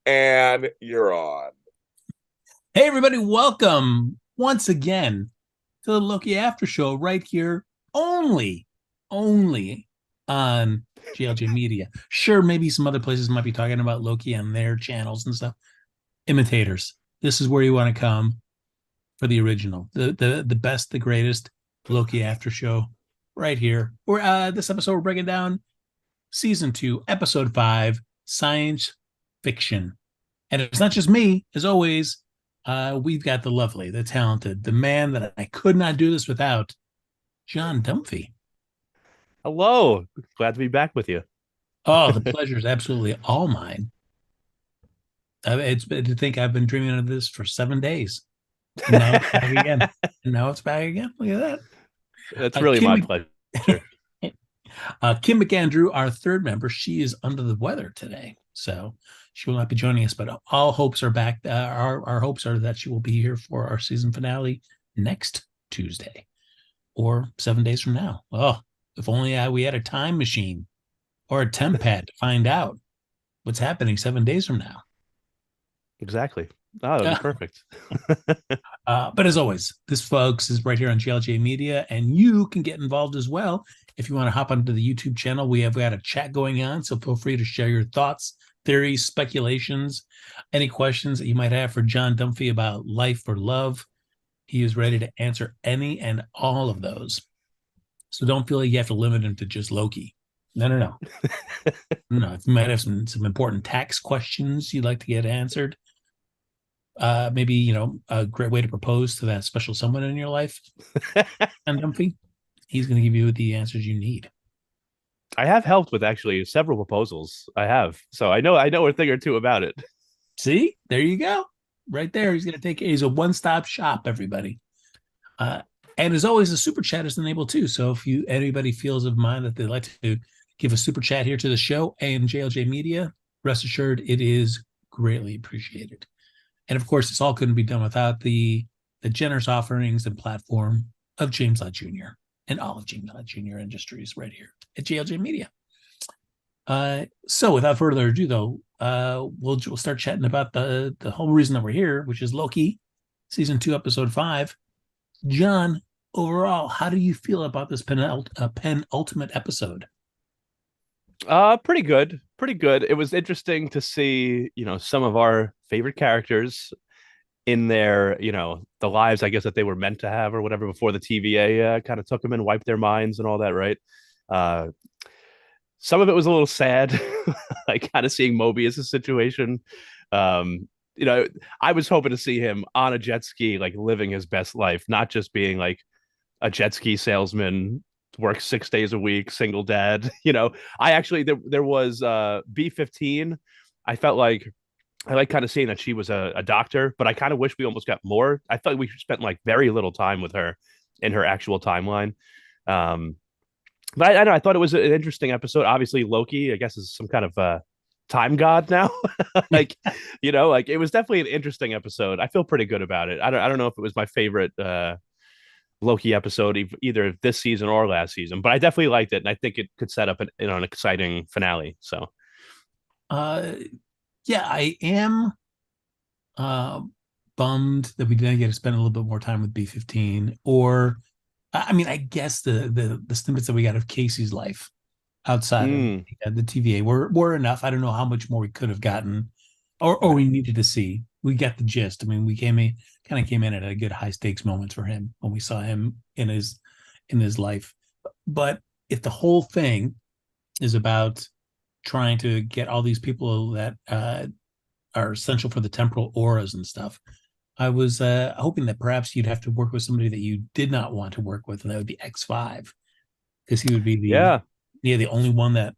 And you're on. Hey, everybody, welcome once again to the Loki Aftershow right here, only on GLJ Media. Sure, maybe some other places might be talking about Loki on their channels and stuff. Imitators. This is where you want to come for the original, the best, the greatest Loki Aftershow right here. This episode we're breaking down season 2, episode 5, science fiction. And it's not just me, as always. We've got the lovely, the talented, the man that I could not do this without, John Dunphy. Hello. Glad to be back with you. Oh, the pleasure is absolutely all mine. It's been to think I've been dreaming of this for 7 days, and now it's back again. And now it's back again. Look at that. That's really my pleasure. Kim McAndrew, our third member, she is under the weather today, so she will not be joining us. But all hopes are back. Our hopes are that she will be here for our season finale next Tuesday, or 7 days from now. Oh, if only we had a time machine or a temp pad to find out what's happening 7 days from now. Exactly. Oh, that was perfect. But as always, this, folks, is right here on GLJ Media, and you can get involved as well. If you want to hop onto the YouTube channel, we have got a chat going on, so feel free to share your thoughts, theories, speculations, any questions that you might have for John Dunphy about life or love. He is ready to answer any and all of those. So don't feel like you have to limit him to just Loki. No. No, if you might have some important tax questions you'd like to get answered, maybe a great way to propose to that special someone in your life, and Dunphy, he's going to give you the answers you need. I have helped with actually several proposals. I have, so I know a thing or two about it. See, there you go, right there. He's a one-stop shop, everybody. And as always, the super chat is enabled too. So if anybody feels of mind that they'd like to give a super chat here to the show and JLJ Media, rest assured it is greatly appreciated. And of course, this all couldn't be done without the generous offerings and platform of James Lott Jr. and all of James Lott Jr. Industries right here at JLJ Media. So without further ado, though, we'll start chatting about the whole reason that we're here, which is Loki, season 2, episode 5. John, overall, how do you feel about this penultimate episode? Pretty good. Pretty good. It was interesting to see, some of our favorite characters in their, the lives, I guess, that they were meant to have or whatever before the TVA kind of took them and wiped their minds and all that, right? Some of it was a little sad, like kind of seeing Mobius' situation. I was hoping to see him on a jet ski, like living his best life, not just being like a jet ski salesman, works 6 days a week, single dad. I actually there was B-15. I felt like I like kind of seeing that she was a doctor, but I kind of wish we almost got more. I thought we spent like very little time with her in her actual timeline. But I don't know. I thought it was an interesting episode. Obviously, Loki, I guess, is some kind of time god now. like, like it was definitely an interesting episode. I feel pretty good about it. I don't know if it was my favorite Loki episode either this season or last season, but I definitely liked it, and I think it could set up an exciting finale. So, yeah, I am bummed that we didn't get to spend a little bit more time with B-15, or I mean, I guess the snippets that we got of Casey's life outside of the TVA were enough. I don't know how much more we could have gotten, or we needed to see. We got the gist. I mean, we came in at a good high stakes moment for him when we saw him in his life. But if the whole thing is about trying to get all these people that are essential for the temporal auras and stuff, I was hoping that perhaps you'd have to work with somebody that you did not want to work with, and that would be X5, because he would be the only one that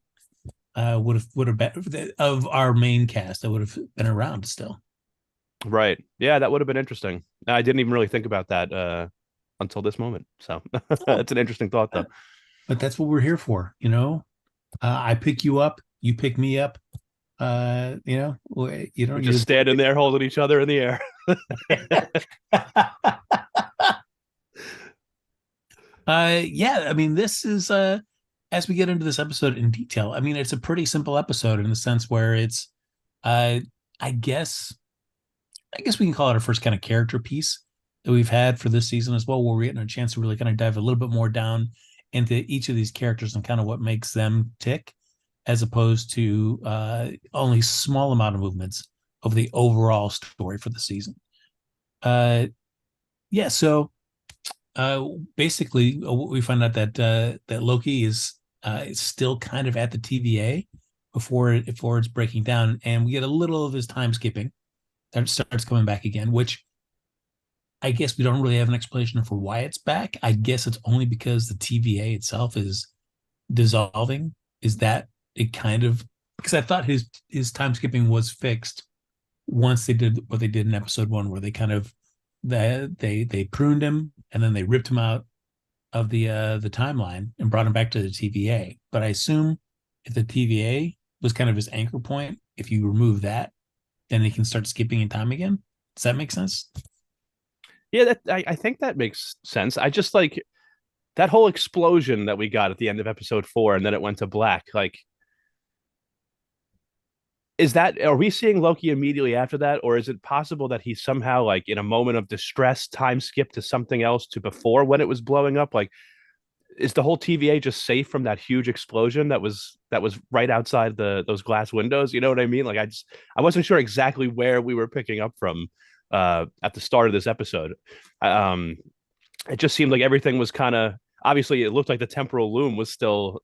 would have been of our main cast that would have been around still. Right. Yeah, that would have been interesting. I didn't even really think about that until this moment. So it's an interesting thought, though. But that's what we're here for, I pick you up, you pick me up. We're just standing there holding each other in the air. Yeah, I mean, this is as we get into this episode in detail, I mean, it's a pretty simple episode in the sense where it's I guess we can call it our first kind of character piece that we've had for this season as well, where we're getting a chance to really kind of dive a little bit more down into each of these characters and kind of what makes them tick, as opposed to only small amount of movements of the overall story for the season. Yeah, so basically, we find out that that Loki is still kind of at the TVA before it's breaking down, and we get a little of his time skipping that starts coming back again, which I guess we don't really have an explanation for why it's back. I guess it's only because the TVA itself is dissolving. Is that it kind of, because I thought his time skipping was fixed once they did what they did in episode one, where they kind of they pruned him and then they ripped him out of the timeline and brought him back to the TVA. But I assume if the TVA was kind of his anchor point, if you remove that, then he can start skipping in time again. Does that make sense? Yeah, I think that makes sense. I just like that whole explosion that we got at the end of episode 4, and then it went to black. Like, are we seeing Loki immediately after that, or is it possible that he somehow, like, in a moment of distress, time skipped to something else to before when it was blowing up? Like, is the whole TVA just safe from that huge explosion that was right outside those glass windows? You know what I mean? Like, I wasn't sure exactly where we were picking up from at the start of this episode. Um, it just seemed like everything was kind of, obviously it looked like the temporal loom was still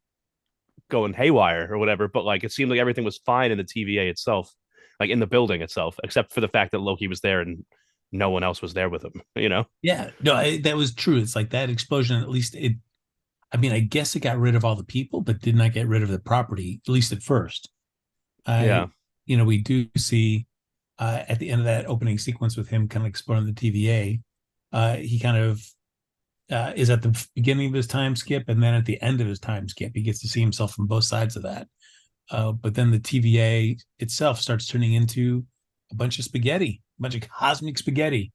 going haywire or whatever, but like it seemed like everything was fine in the TVA itself, like in the building itself, except for the fact that Loki was there and no one else was there with him, you know? Yeah, no, that was true. It's like that explosion, at least it, I mean, I guess it got rid of all the people, but did not get rid of the property, at least at first. Yeah. We do see at the end of that opening sequence with him kind of exploring the TVA, he kind of is at the beginning of his time skip, and then at the end of his time skip, he gets to see himself from both sides of that. But then the TVA itself starts turning into a bunch of spaghetti, a bunch of cosmic spaghetti.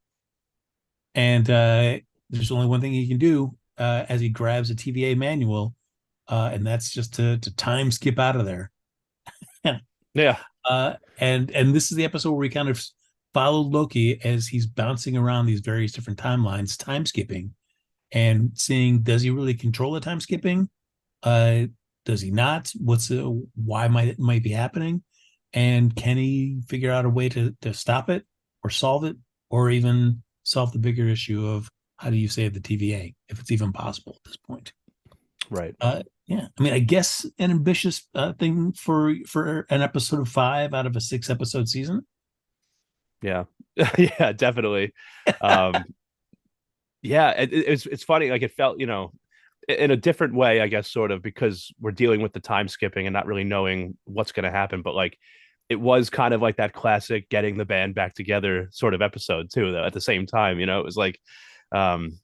And there's only one thing he can do as he grabs a TVA manual, and that's just to time skip out of there. Yeah. And this is the episode where we kind of followed Loki as he's bouncing around these various different timelines, time skipping, and seeing, does he really control the time skipping? Does he not? Why might be happening? And can he figure out a way to stop it or solve it, or even solve the bigger issue of how do you save the TVA, if it's even possible at this point? Right. Yeah, I mean, I guess an ambitious thing for an episode of 5 out of a 6 episode season. Yeah. Yeah, definitely. Um, yeah, it's funny. Like, it felt, in a different way, I guess, sort of, because we're dealing with the time skipping and not really knowing what's going to happen. But like, it was kind of like that classic getting the band back together sort of episode too, though, at the same time. It was like, um,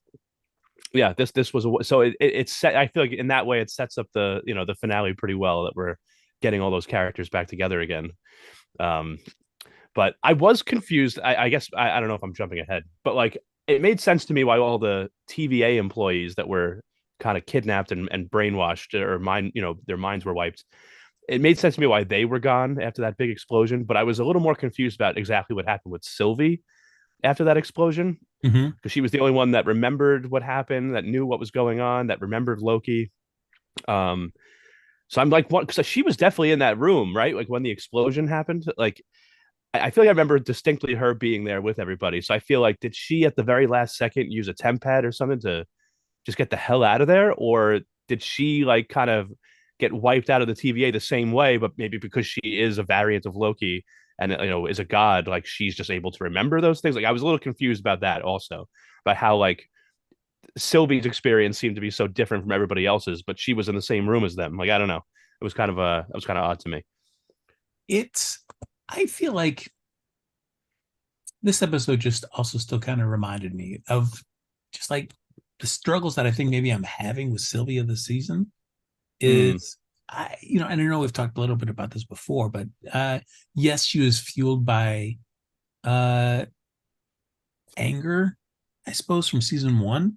yeah, this was so it's set. I feel like in that way it sets up the finale pretty well, that we're getting all those characters back together again. Um, but I was confused. I guess I don't know if I'm jumping ahead, but like, it made sense to me why all the TVA employees that were kind of kidnapped and brainwashed, or their minds were wiped. It made sense to me why they were gone after that big explosion, but I was a little more confused about exactly what happened with Sylvie after that explosion, Mm-hmm. because she was the only one that remembered what happened, that knew what was going on, that remembered Loki. Um, so I'm like, what? Because she was definitely in that room, right? Like when the explosion happened. Like, I feel like I remember distinctly her being there with everybody. So I feel like, did she at the very last second use a temp pad or something to just get the hell out of there, or did she like kind of get wiped out of the TVA the same way, but maybe because she is a variant of Loki and is a god, like she's just able to remember those things? Like, I was a little confused about that also, about how like Sylvie's experience seemed to be so different from everybody else's, but she was in the same room as them. Like, I don't know. It was kind of odd to me. I feel like this episode just also still kind of reminded me of just like the struggles that I think maybe I'm having with Sylvia this season. Is and I know we've talked a little bit about this before, but yes, she was fueled by anger, I suppose, from season 1.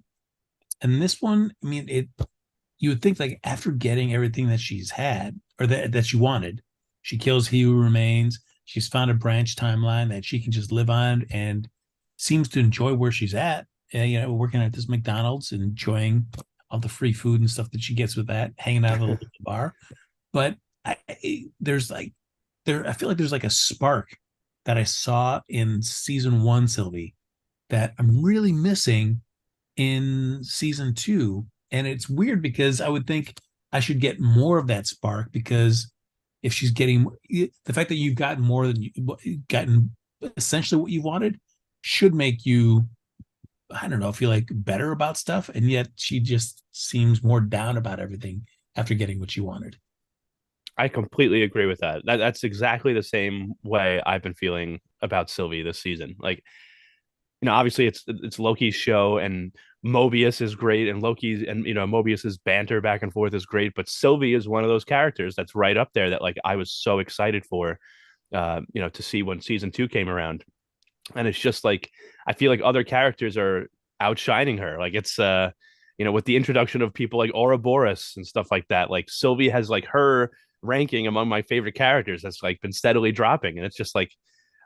And this one, I mean, you would think, like, after getting everything that she's had, or that she wanted, she kills He Who Remains. She's found a branch timeline that she can just live on and seems to enjoy where she's at. Working at this McDonald's and enjoying all the free food and stuff that she gets with that, hanging out at the local bar. But there's like I feel like there's like a spark that I saw in season one, Sylvie, that I'm really missing in season two. And it's weird because I would think I should get more of that spark, because if she's getting the fact that you've gotten more than gotten essentially what you wanted should make you, I don't know, feel like better about stuff. And yet she just seems more down about everything after getting what she wanted. I completely agree with that. That's exactly the same way I've been feeling about Sylvie this season. Like, obviously it's Loki's show, and Mobius is great, and Loki's and Mobius's banter back and forth is great, but Sylvie is one of those characters that's right up there that like I was so excited for, to see when season 2 came around. And it's just like I feel like other characters are outshining her. Like it's with the introduction of people like Ouroboros and stuff like that, like Sylvie has like her ranking among my favorite characters that's like been steadily dropping. And it's just like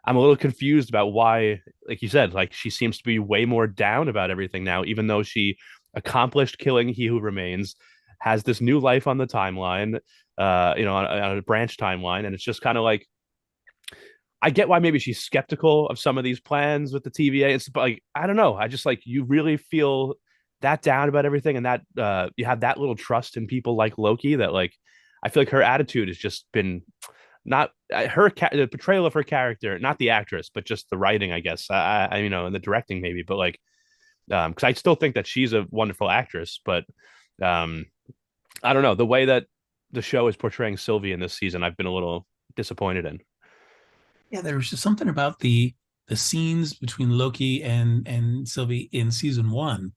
I'm a little confused about why, like you said, like she seems to be way more down about everything now, even though she accomplished killing He Who Remains, has this new life on the timeline, on a branch timeline. And it's just kind of like, I get why maybe she's skeptical of some of these plans with the TVA. It's like, I don't know. I just like, you really feel that down about everything, and that you have that little trust in people like Loki that like, I feel like her attitude has just been not the portrayal of her character, not the actress, but just the writing, I guess. And the directing maybe, but like, because I still think that she's a wonderful actress, but um, I don't know, the way that the show is portraying Sylvie in this season, I've been a little disappointed in. Yeah, there was just something about the scenes between Loki and Sylvie in season one,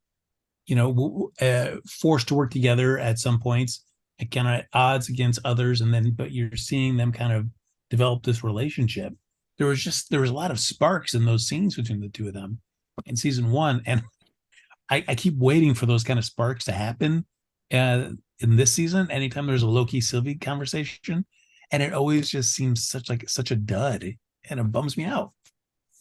forced to work together at some points, and kind of at odds against others, and then but you're seeing them kind of develop this relationship. There was a lot of sparks in those scenes between the two of them in season one, and I keep waiting for those kind of sparks to happen in this season. Anytime there's a Loki Sylvie conversation, and it always just seems such a dud, and it bums me out.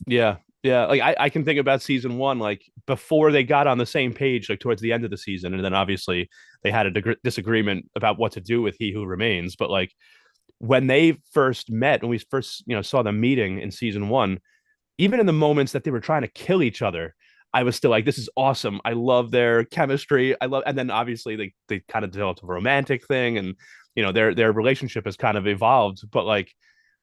Yeah. Yeah. Like I can think about season one, like before they got on the same page, like towards the end of the season. And then obviously they had a disagreement about what to do with He Who Remains. But like when they first met, when we first, saw them meeting in season one, even in the moments that they were trying to kill each other, I was still like, this is awesome. I love their chemistry. And then obviously they kind of developed a romantic thing, and, their relationship has kind of evolved. But like,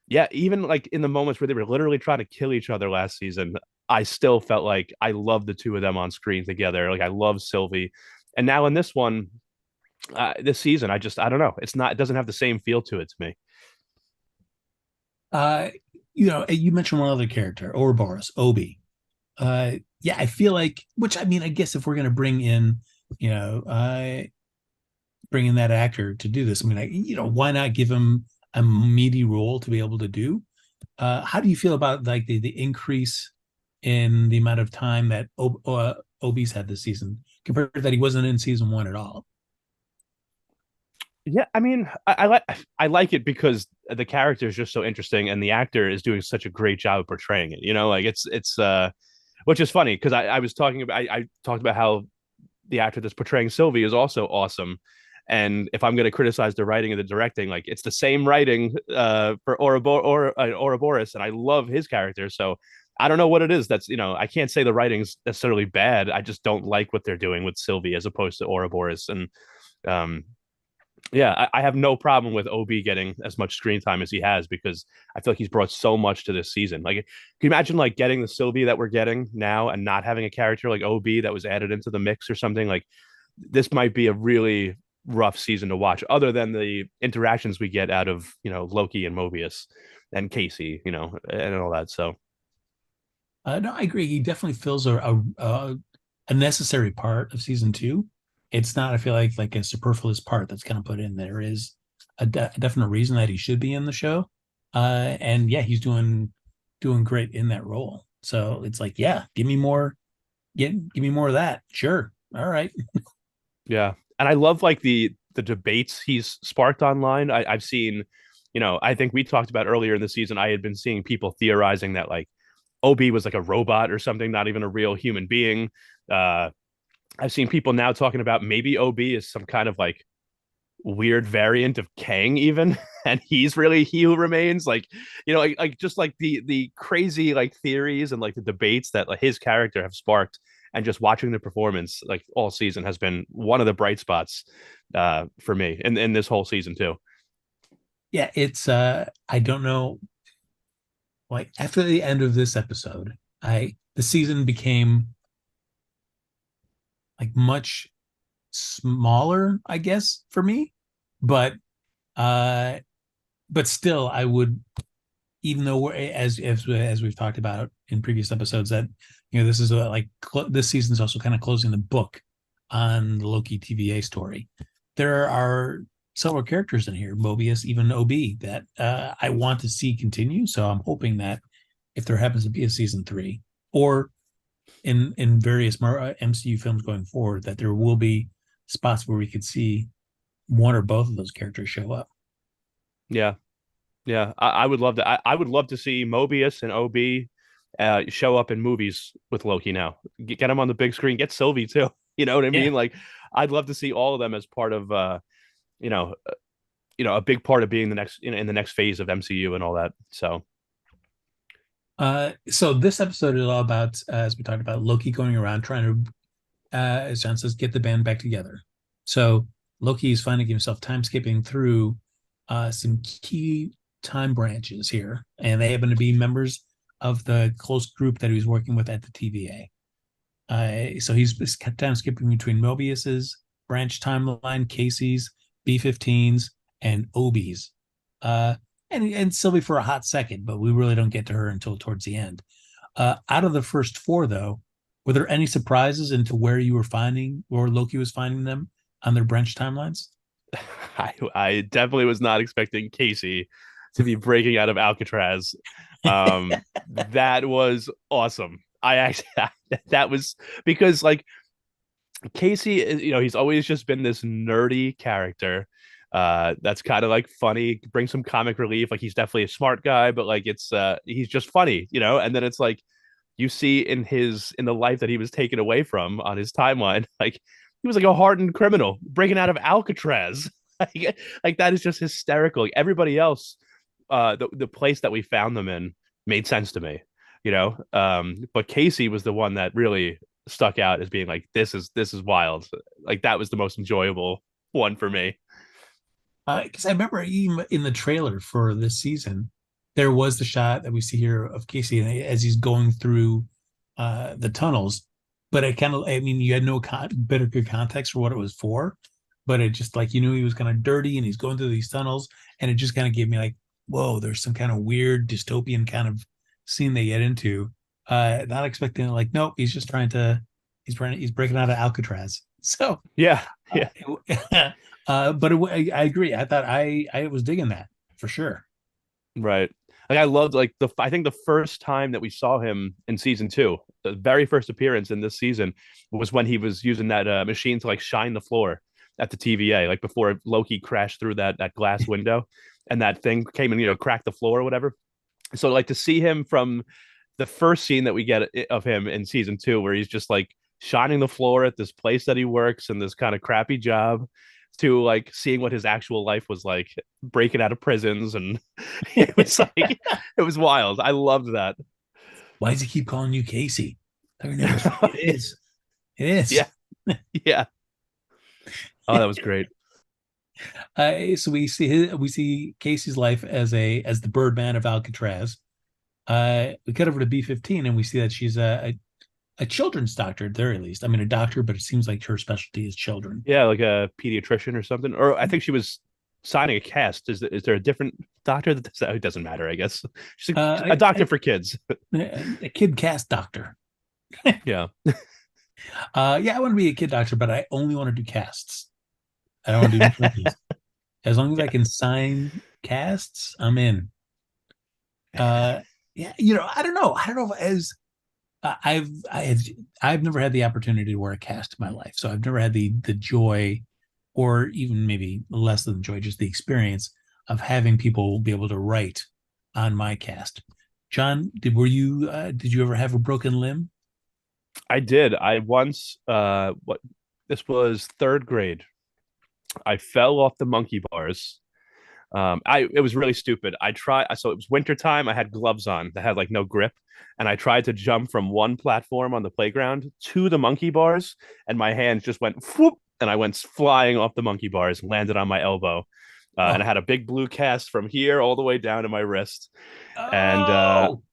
yeah, even like in the moments where they were literally trying to kill each other last season, I still felt like I love the two of them on screen together. Like I love Sylvie. And now in this one, this season, I don't know. It doesn't have the same feel to it to me. Uh, you mentioned one other character, Ouroboros, Obi. Yeah, I feel like, which I mean, I guess if we're gonna you know, uh, bring in that actor to do this, I mean, why not give him a meaty role to be able to do? How do you feel about like the increase in the amount of time that Obi's had this season compared to that he wasn't in season one at all? Yeah, I mean, I like it because the character is just so interesting, and the actor is doing such a great job of portraying it. Like it's which is funny because I was talking about I talked about how the actor that's portraying Sylvie is also awesome. And if I'm going to criticize the writing and the directing, like it's the same writing for Ouroboros, and I love his character. So I don't know what it is. That's I can't say the writing's necessarily bad. I just don't like what they're doing with Sylvie as opposed to Ouroboros. And um, yeah, I have no problem with OB getting as much screen time as he has, because I feel like he's brought so much to this season. Like, can you imagine like getting the Sylvie that we're getting now and not having a character like OB that was added into the mix or something? Like, this might be a really rough season to watch, other than the interactions we get out of Loki and Mobius and Casey, and all that. So No, I agree. He definitely fills a necessary part of season two. It's not, I feel like a superfluous part that's kind of put in. There is a definite reason that he should be in the show. And yeah, he's doing great in that role. So it's like, yeah, give me more, give me more of that. Sure. All right. yeah, and I love like the debates he's sparked online. I've seen I think we talked about earlier in the season, I had been seeing people theorizing that like Obi was like a robot or something, not even a real human being. Uh, I've seen people now talking about maybe Obi is some kind of like weird variant of Kang even, and he's really he who remains. Like, like just like the crazy like theories and like the debates that like his character have sparked, and just watching the performance like all season has been one of the bright spots for me in this whole season too. Yeah, it's I don't know, like after the end of this episode, the season became like much smaller, I guess, for me. But uh still I would, even though we're as we've talked about in previous episodes, that this is this season is also kind of closing the book on the Loki TVA story. There are several characters in here, Mobius, even OB, that I want to see continue. So I'm hoping that if there happens to be a season 3, or in various MCU films going forward, that there will be spots where we could see one or both of those characters show up. Yeah, yeah, I would love to. I would love to see Mobius and OB show up in movies with Loki now. Get them on the big screen. Get Sylvie too. You know what I Yeah. mean? Like, I'd love to see all of them as part of you know, a big part of being the next in the next phase of MCU and all that. So So this episode is all about, as we talked about, Loki going around trying to, as John says, get the band back together. So Loki is finding himself time skipping through some key time branches here, and they happen to be members of the close group that he was working with at the TVA. So he's time skipping between Mobius's branch timeline, Casey's, B-15's, and Obi's. And Sylvie for a hot second, but we really don't get to her until towards the end. Out of the first 4, though, were there any surprises into where you were finding, or Loki was finding them on their branch timelines? I definitely was not expecting Casey to be breaking out of Alcatraz. That was awesome. I actually that was because like Casey, he's always just been this nerdy character. That's kind of like funny, bring some comic relief. Like he's definitely a smart guy, but like he's just funny, and then it's like you see in the life that he was taken away from on his timeline, like he was like a hardened criminal breaking out of Alcatraz. Like that is just hysterical. Like, everybody else, the place that we found them in made sense to me, but Casey was the one that really stuck out as being like this is wild. Like that was the most enjoyable one for me. Because I remember even in the trailer for this season, there was the shot that we see here of Casey as he's going through the tunnels. But it kind of, I mean, you had no better good context for what it was for, but it just like, he was kind of dirty and he's going through these tunnels, and it just kind of gave me like, whoa, there's some kind of weird dystopian kind of scene they get into. Not expecting it, like, nope, he's just he's breaking out of Alcatraz. So Yeah, yeah. But I agree. I thought I was digging that for sure. Right. Like I loved like I think the first time that we saw him in season 2, the very first appearance in this season was when he was using that machine to like shine the floor at the TVA, like before Loki crashed through that glass window, and that thing came and cracked the floor or whatever. So like to see him from the first scene that we get of him in season 2, where he's just like shining the floor at this place that he works in this kind of crappy job, to like seeing what his actual life was like, breaking out of prisons, and it was like it was wild. I loved that. Why does he keep calling you Casey? It is. It is. Yeah, yeah. Oh, that was great. So we see Casey's life as the Birdman of Alcatraz. We cut over to B-15 and we see that she's a children's doctor at the very least. I mean, a doctor, but it seems like her specialty is children. Yeah, like a pediatrician or something. Or I think she was signing a cast. Is there a different doctor that does that? It doesn't matter, I guess. She's a doctor for kids. A kid cast doctor. Yeah. Yeah, I want to be a kid doctor, but I only want to do casts. I don't want to do movies. As long as I can sign casts, I'm in. Yeah, I don't know. I don't know if as I've never had the opportunity to wear a cast in my life, so I've never had the joy, or even maybe less than joy, just the experience of having people be able to write on my cast. John, did you ever have a broken limb? I did. I once what this was third grade. I fell off the monkey bars. I it was really stupid. I tried so it was winter time. I had gloves on that had like no grip, and I tried to jump from one platform on the playground to the monkey bars, and my hands just went whoop, and I went flying off the monkey bars, landed on my elbow, and I Oh, had a big blue cast from here all the way down to my wrist. And oh,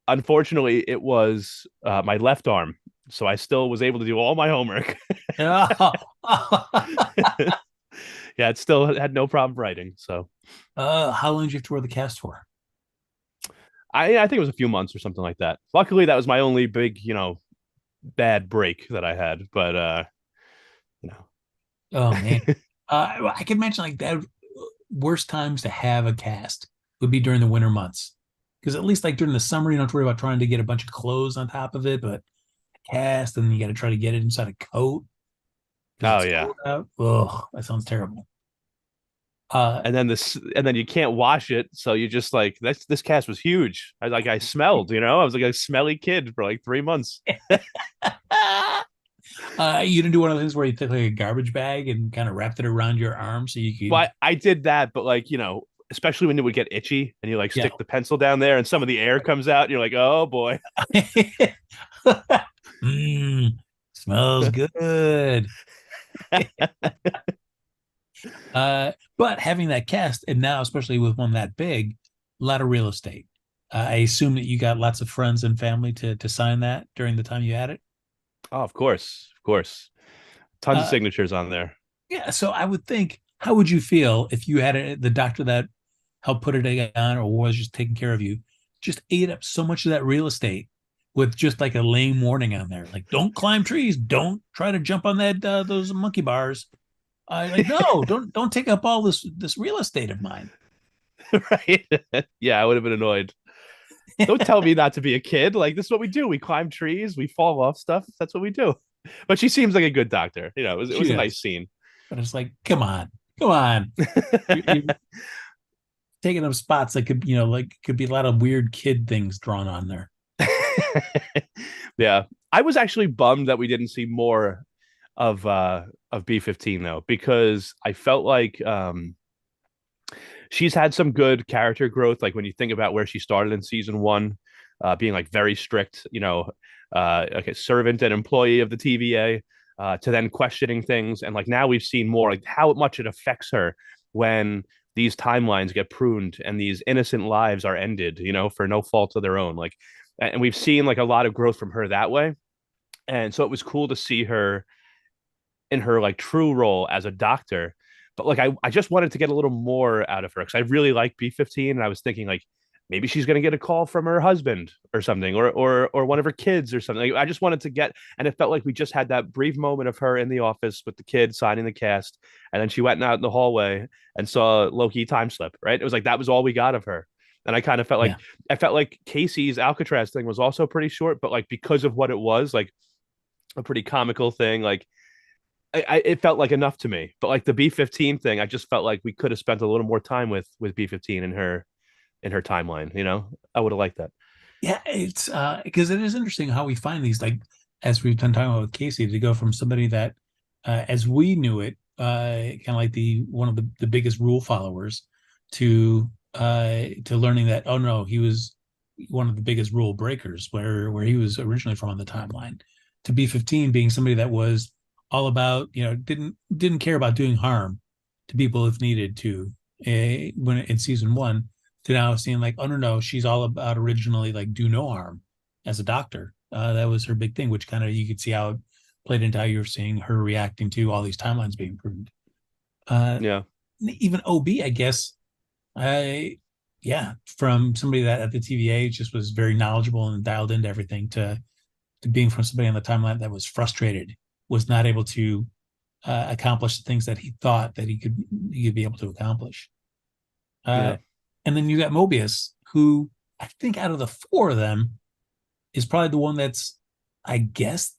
unfortunately, it was my left arm, so I still was able to do all my homework. oh. Yeah, it still had no problem writing. So How long did you have to wear the cast for? I think it was a few months or something like that. Luckily, that was my only big, bad break that I had. But you Oh man, know, I can mention like that. Worst times to have a cast would be during the winter months, because at least like during the summer, you don't have to worry about trying to get a bunch of clothes on top of it. But a cast, and then you got to try to get it inside a coat because oh it's yeah, cold out. Oh, that sounds terrible. Uh, and then you can't wash it, so you just like this cast was huge. I smelled, I was like a smelly kid for like 3 months. you didn't do one of the things where you took like a garbage bag and kind of wrapped it around your arm so you could, Well, I did that, but like especially when it would get itchy and you like yeah. stick the pencil down there and some of the air comes out, and you're like, oh boy. mm, smells good. But having that cast, and now especially with one that big, a lot of real estate. I assume that you got lots of friends and family to sign that during the time you had it. Oh, of course, tons of Uh, signatures on there. yeah, so I would think, how would you feel if you had the doctor that helped put it on or was just taking care of you, just ate up so much of that real estate with just like a lame warning on there, like don't climb trees, don't try to jump on that those monkey bars. Like no, don't take up all this real estate of mine. Right? Yeah, I would have been annoyed. Don't tell me not to be a kid. Like this is what we do. We climb trees, we fall off stuff. That's what we do. But she seems like a good doctor. It She was a does, nice scene. but it's like, come on, you're taking up spots that could, like could be a lot of weird kid things drawn on there. Yeah. I was actually bummed that we didn't see more of B15 though, because I felt like she's had some good character growth. Like when you think about where she started in season one, being like very strict, like a servant and employee of the TVA, to then questioning things. And like now we've seen more like how much it affects her when these timelines get pruned and these innocent lives are ended, for no fault of their own. Like, and we've seen like a lot of growth from her that way. And so it was cool to see her in her like true role as a doctor. But like I just wanted to get a little more out of her because I really like B15, and I was thinking like maybe she's gonna get a call from her husband or something, or one of her kids or something. Like, I just wanted to get, and it felt like we just had that brief moment of her in the office with the kid signing the cast, and then she went out in the hallway and saw Loki time slip. Right, it was like that was all we got of her. And I kind of felt Yeah, like Casey's Alcatraz thing was also pretty short, but like because of what it was, like a pretty comical thing, like it felt like enough to me. But like the B15 thing, I just felt like we could have spent a little more time with B15 in her timeline. I would have liked that. yeah, it's because it is interesting how we find these, like as we've been talking about with Casey, to go from somebody that as we knew it, kind of like the one of the biggest rule followers to learning that, oh no, he was one of the biggest rule breakers where he was originally from on the timeline, to B15 being somebody that was all about, didn't care about doing harm to people if needed to, when in season one, to now seeing like, oh no, she's all about originally like do no harm as a doctor. That was her big thing, which kind of you could see how it played into how you were seeing her reacting to all these timelines being pruned. Uh, Yeah, Even OB, I guess, I yeah, from somebody that at the TVA just was very knowledgeable and dialed into everything, to being from somebody on the timeline that was frustrated, was not able to accomplish the things that he thought that he could be able to accomplish. Uh, yeah, and then you got Mobius, who I think out of the four of them is probably the one that's, I guess,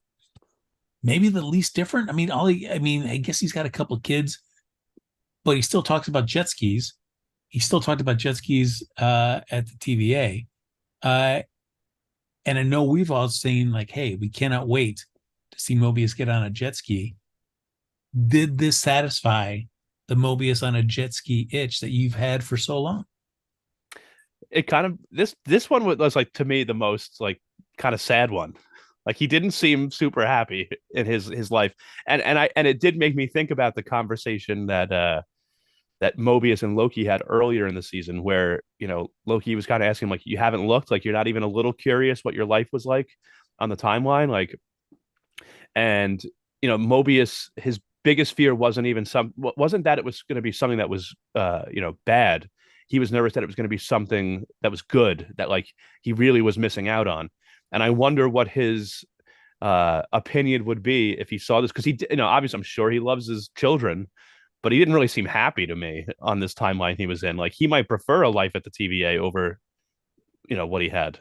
maybe the least different. I mean, I guess he's got a couple of kids, but he still talks about jet skis. he still talked about jet skis at the TVA. Uh, and I know we've all seen like, hey, we cannot wait to see Mobius get on a jet ski. Did this satisfy the Mobius on a jet ski itch that you've had for so long? It kind of this one was like to me the most like kind of sad one. Like he didn't seem super happy in his life, and it did make me think about the conversation that Mobius and Loki had earlier in the season, where Loki was kind of asking like, you haven't looked, like you're not even a little curious what your life was like on the timeline, like, and Mobius, his biggest fear wasn't that it was going to be something that was bad. He was nervous that it was going to be something that was good, that like he really was missing out on. And I wonder what his opinion would be if he saw this, because obviously I'm sure he loves his children, but he didn't really seem happy to me on this timeline he was in. Like he might prefer a life at the TVA over what he had.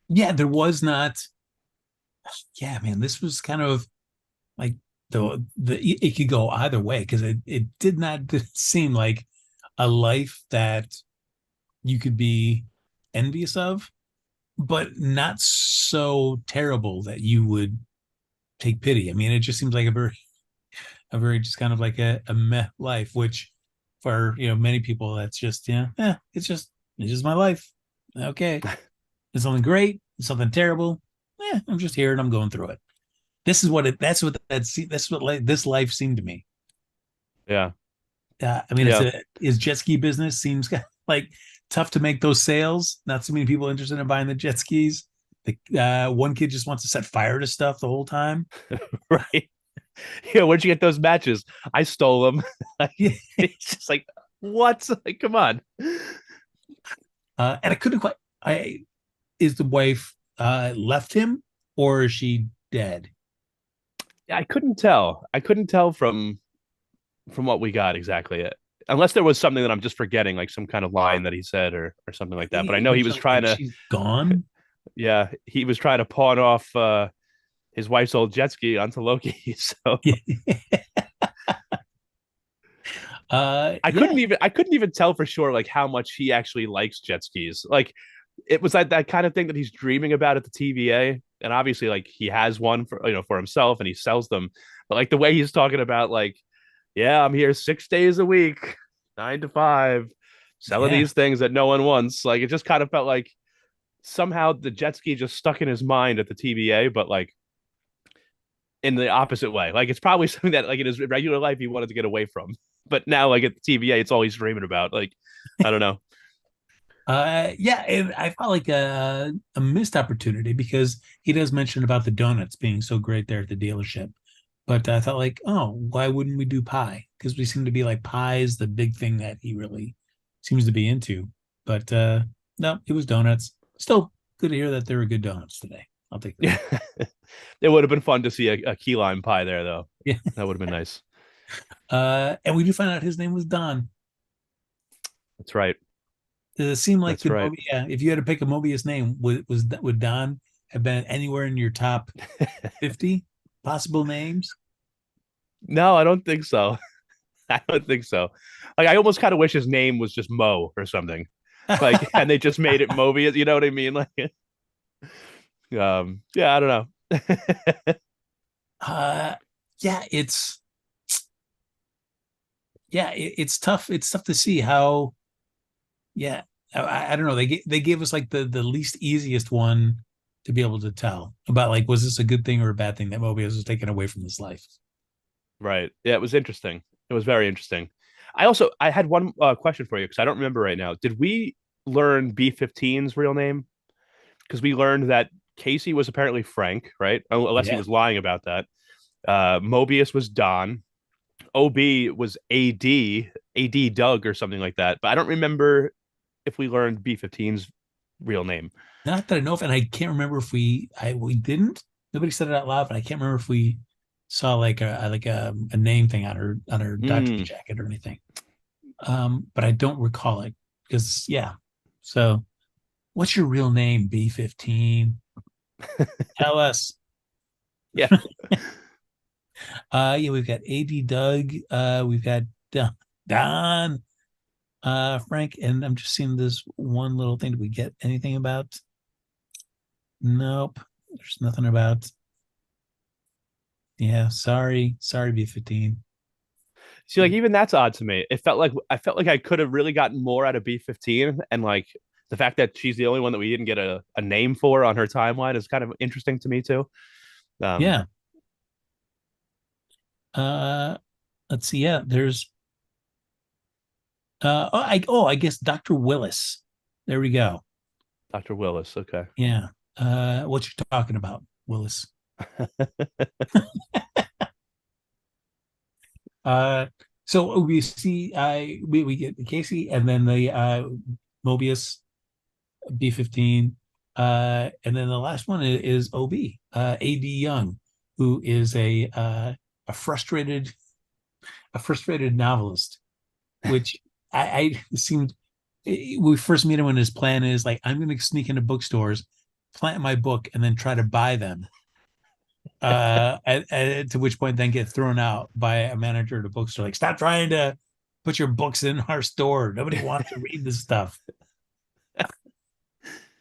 Yeah, there was not. Yeah, man, this was kind of like it could go either way because it did not seem like a life that you could be envious of, but not so terrible that you would take pity. I mean, it just seems like a very just kind of like a meh life, which for many people that's just it's just my life. Okay, it's something great, it's something terrible. I'm just here and I'm going through it. This is what it. That's what this life seemed to me. Yeah. I mean, Yeah. his jet ski business seems like tough to make those sales. Not so many people interested in buying the jet skis. One kid just wants to set fire to stuff the whole time. Right. Yeah, where'd you get those matches? I stole them. Yeah. It's just like, what? Like, come on. And I couldn't quite. Is the wife left him or is she dead? I couldn't tell. I couldn't tell from what we got exactly. Unless there was something that I'm just forgetting, like some kind of line that he said or something like that. But I He know he was mentioned trying like to, she's gone. yeah, he was trying to pawn off his wife's old jet ski onto Loki. So Yeah. I couldn't even tell for sure like how much he actually likes jet skis. Like it was like that kind of thing that he's dreaming about at the TVA. And obviously like he has one for himself and he sells them. But like the way he's talking about like, yeah, I'm here 6 days a week, 9 to 5, selling Yeah. these things that no one wants. Like it just kind of felt like somehow the jet ski just stuck in his mind at the TVA, but like in the opposite way. Like it's probably something that like in his regular life he wanted to get away from. But now like at the TVA, it's all he's dreaming about. Like, I don't know. Yeah, I felt like a missed opportunity because he does mention about the donuts being so great there at the dealership. But I thought like, oh, why wouldn't we do pie? Because we seem to be like pie is the big thing that he really seems to be into. But no, it was donuts. Still good to hear that there were good donuts today. I'll take that. Yeah. It would have been fun to see a key lime pie there though. Yeah. That would have been nice. And we do find out his name was Don. That's right. Does it seem like That's right. Yeah, if you had to pick a Mobius name, would Don have been anywhere in your top 50 possible names? No, I don't think so. I don't think so. Like I almost kind of wish his name was just Mo or something. Like and they just made it Mobius, you know what I mean? Like yeah, I don't know. uh yeah, it's tough. It's tough to see how. Yeah, I don't know. They gave us like the least easiest one to be able to tell about like was this a good thing or a bad thing that Mobius was taken away from his life. Right. Yeah, it was interesting. It was very interesting. I had one question for you because I don't remember right now. Did we learn B-15's real name? Because we learned that Casey was apparently Frank, right? Unless he Yeah, was lying about that. Mobius was Don. OB was AD Doug or something like that. But I don't remember if we learned B-15's real name. not that I know of, and I can't remember if we didn't. Nobody said it out loud, but I can't remember if we saw like a name thing on her doctor's Mm. jacket or anything. But I don't recall it because yeah. So, what's your real name? B15. Tell us. Yeah. Yeah, we've got AD Doug. We've got Don. Frank, and I'm just seeing this one little thing. Did we get anything about? Nope. There's nothing about. Yeah, sorry, B15. See, like even that's odd to me. It felt like I could have really gotten more out of B15, and like the fact that she's the only one that we didn't get a name for on her timeline is kind of interesting to me too. Um, Yeah. Uh, let's see. Yeah, there's. I guess Dr. Willis. There we go. Dr. Willis. Okay. Yeah. What you talking about, Willis? Uh, so we see, we get Casey, and then the Mobius B15, and then the last one is OB, AD Young, who is a frustrated novelist, which I seemed we first meet him when his plan is like, I'm going to sneak into bookstores, plant my book, and then try to buy them. To which point then get thrown out by a manager at a bookstore, like, stop trying to put your books in our store. Nobody wants to read this stuff.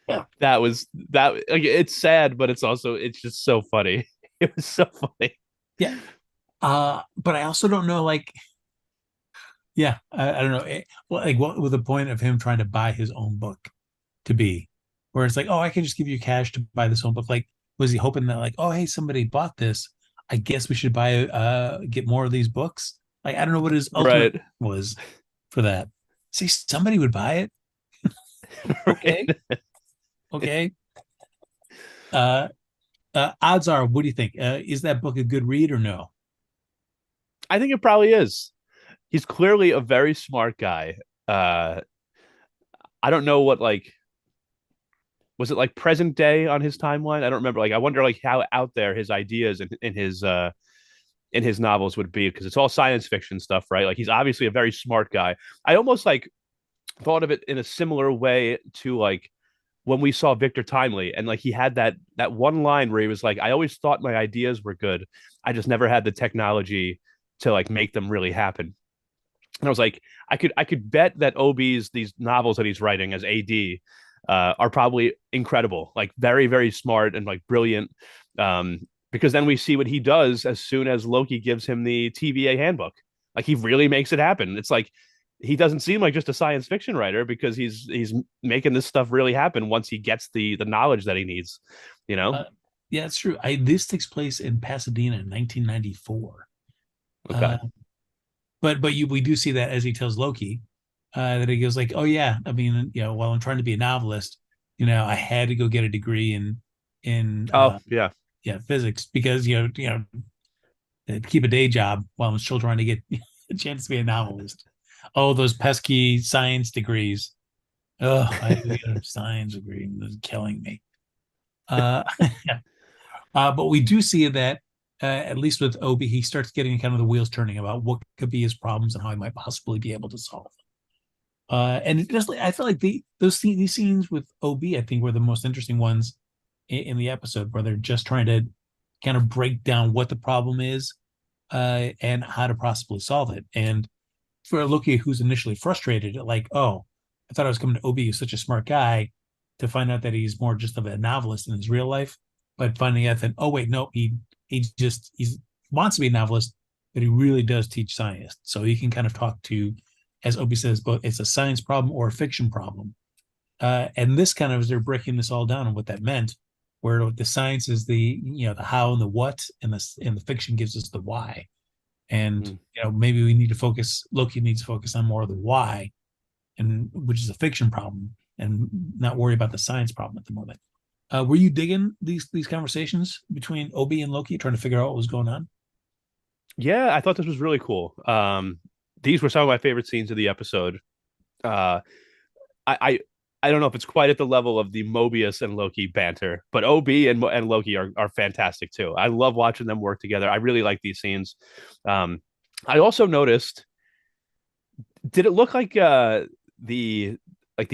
Yeah, That was that. Like, it's sad, but it's just so funny. It was so funny. yeah. But I also don't know, like, yeah, I don't know, like, what was the point of him trying to buy his own book to be, where it's like, oh, I can just give you cash to buy this own book. Like, was he hoping that, like, oh, hey, somebody bought this, I guess we should buy get more of these books? Like, I don't know what his ultimate Right. was for that. See, somebody would buy it. Okay, Right. okay. uh Odds are, what do you think, is that book a good read or no? I think it probably is. He's clearly a very smart guy. Uh, I don't know what like was it like present day on his timeline? I don't remember. Like, I wonder like how out there his ideas in his novels would be because it's all science fiction stuff, right? Like he's obviously a very smart guy. I almost like thought of it in a similar way to like when we saw Victor Timely, and like he had that one line where he was like, "I always thought my ideas were good. I just never had the technology to like make them really happen." And I was like, I could bet that OB's these novels that he's writing as AD are probably incredible, like very very smart and like brilliant. Because then we see what he does as soon as Loki gives him the TVA handbook. Like he really makes it happen. It's like he doesn't seem like just a science fiction writer because he's making this stuff really happen once he gets the knowledge that he needs. You know? uh, yeah, it's true. This takes place in Pasadena in 1994. uh Okay. but we do see that as he tells Loki, that he goes like, oh yeah, I mean, while I'm trying to be a novelist, I had to go get a degree in Oh yeah. yeah, physics, because to keep a day job while I'm still trying to get a chance to be a novelist. Oh, those pesky science degrees. Oh, I had to get a science degree. It was killing me. Uh, but we do see that, at least with Obi, he starts getting kind of the wheels turning about what could be his problems and how he might possibly be able to solve them. And it just, I feel like these scenes with Ob, I think, were the most interesting ones in the episode, where they're just trying to kind of break down what the problem is, and how to possibly solve it. And for Loki, who's initially frustrated, like, oh, I thought I was coming to Obi, who's such a smart guy, to find out that he's more just of a novelist in his real life. But finding out that, oh wait, no, he wants to be a novelist, but he really does teach science. So he can kind of talk to, as Obi says, both it's a science problem or a fiction problem. And this kind of, as they're breaking this all down and what that meant, where the science is the how and the what, and the fiction gives us the why. And Mm. maybe we need to focus. Loki needs to focus on more of the why, and which is a fiction problem, and not worry about the science problem at the moment. Were you digging these conversations between Obi and Loki, trying to figure out what was going on? Yeah, I thought this was really cool. These were some of my favorite scenes of the episode. Uh, I, I I don't know if it's quite at the level of the Mobius and Loki banter, but OB and Loki are fantastic too. I love watching them work together. I really like these scenes. Um, I also noticed. Did it look like the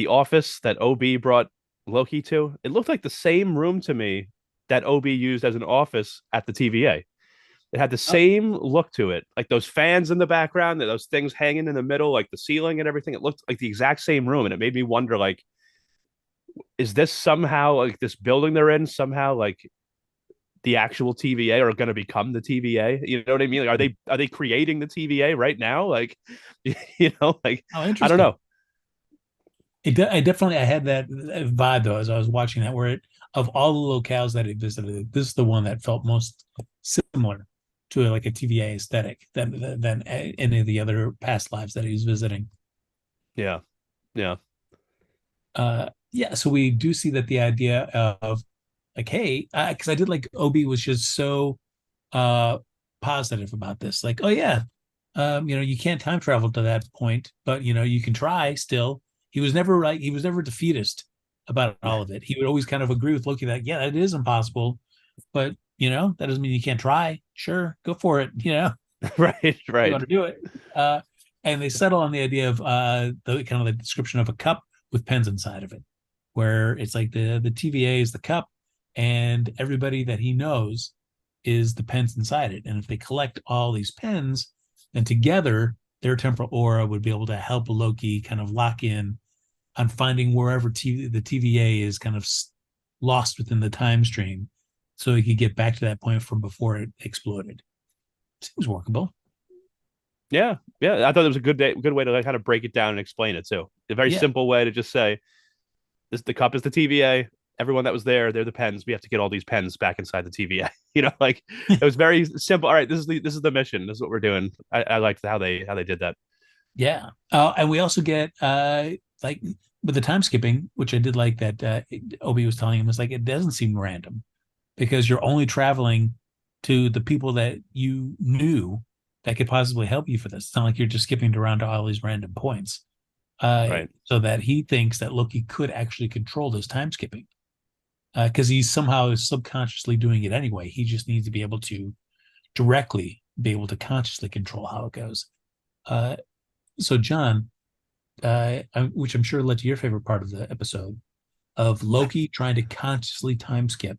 office that OB brought Loki to? It looked like the same room to me that OB used as an office at the TVA. It had the same look to it, like those fans in the background, those things hanging in the middle, like the ceiling and everything. It looked like the exact same room, and it made me wonder, like, is this somehow like this building they're in somehow like the actual TVA are going to become the TVA? You know what I mean? Like, are they creating the TVA right now? Like, like Oh, I don't interesting. know. I definitely I had that vibe though as I was watching that, where of all the locales that he visited, this is the one that felt most similar to like a TVA aesthetic than any of the other past lives that he's visiting. Yeah, yeah, Yeah, so we do see that the idea of like, hey, because I did like Obi was just so uh positive about this, like, oh yeah, you can't time travel to that point, but you can try still. He was never defeatist about all of it. He would always kind of agree with Loki that, yeah, that is impossible, but that doesn't mean you can't try. Sure, go for it. right, You right. want to do it. And they settle on the idea of the kind of the description of a cup with pens inside of it, where it's like the TVA is the cup, and everybody that he knows is the pens inside it. And if they collect all these pens, then together their temporal aura would be able to help Loki kind of lock in on finding wherever the TVA is kind of lost within the time stream, so he could get back to that point from before it exploded. Seems workable. Yeah, yeah. I thought it was a good way to like kind of break it down and explain it too. A very Yeah, simple way to just say this: the cup is the TVA. Everyone that was there, they're the pens. We have to get all these pens back inside the TVA. Like it was very simple. All right, this is the mission. This is what we're doing. I liked how they did that. yeah. And we also get like with the time skipping, which I did like that Obi was telling him, was like it doesn't seem random because you're only traveling to the people that you knew that could possibly help you for this. It's not like you're just skipping around to all these random points. Right. So that he thinks that Loki could actually control this time skipping because he's somehow subconsciously doing it anyway. He just needs to be able to directly be able to consciously control how it goes. Uh, so, John, which I'm sure led to your favorite part of the episode of Loki trying to consciously time skip,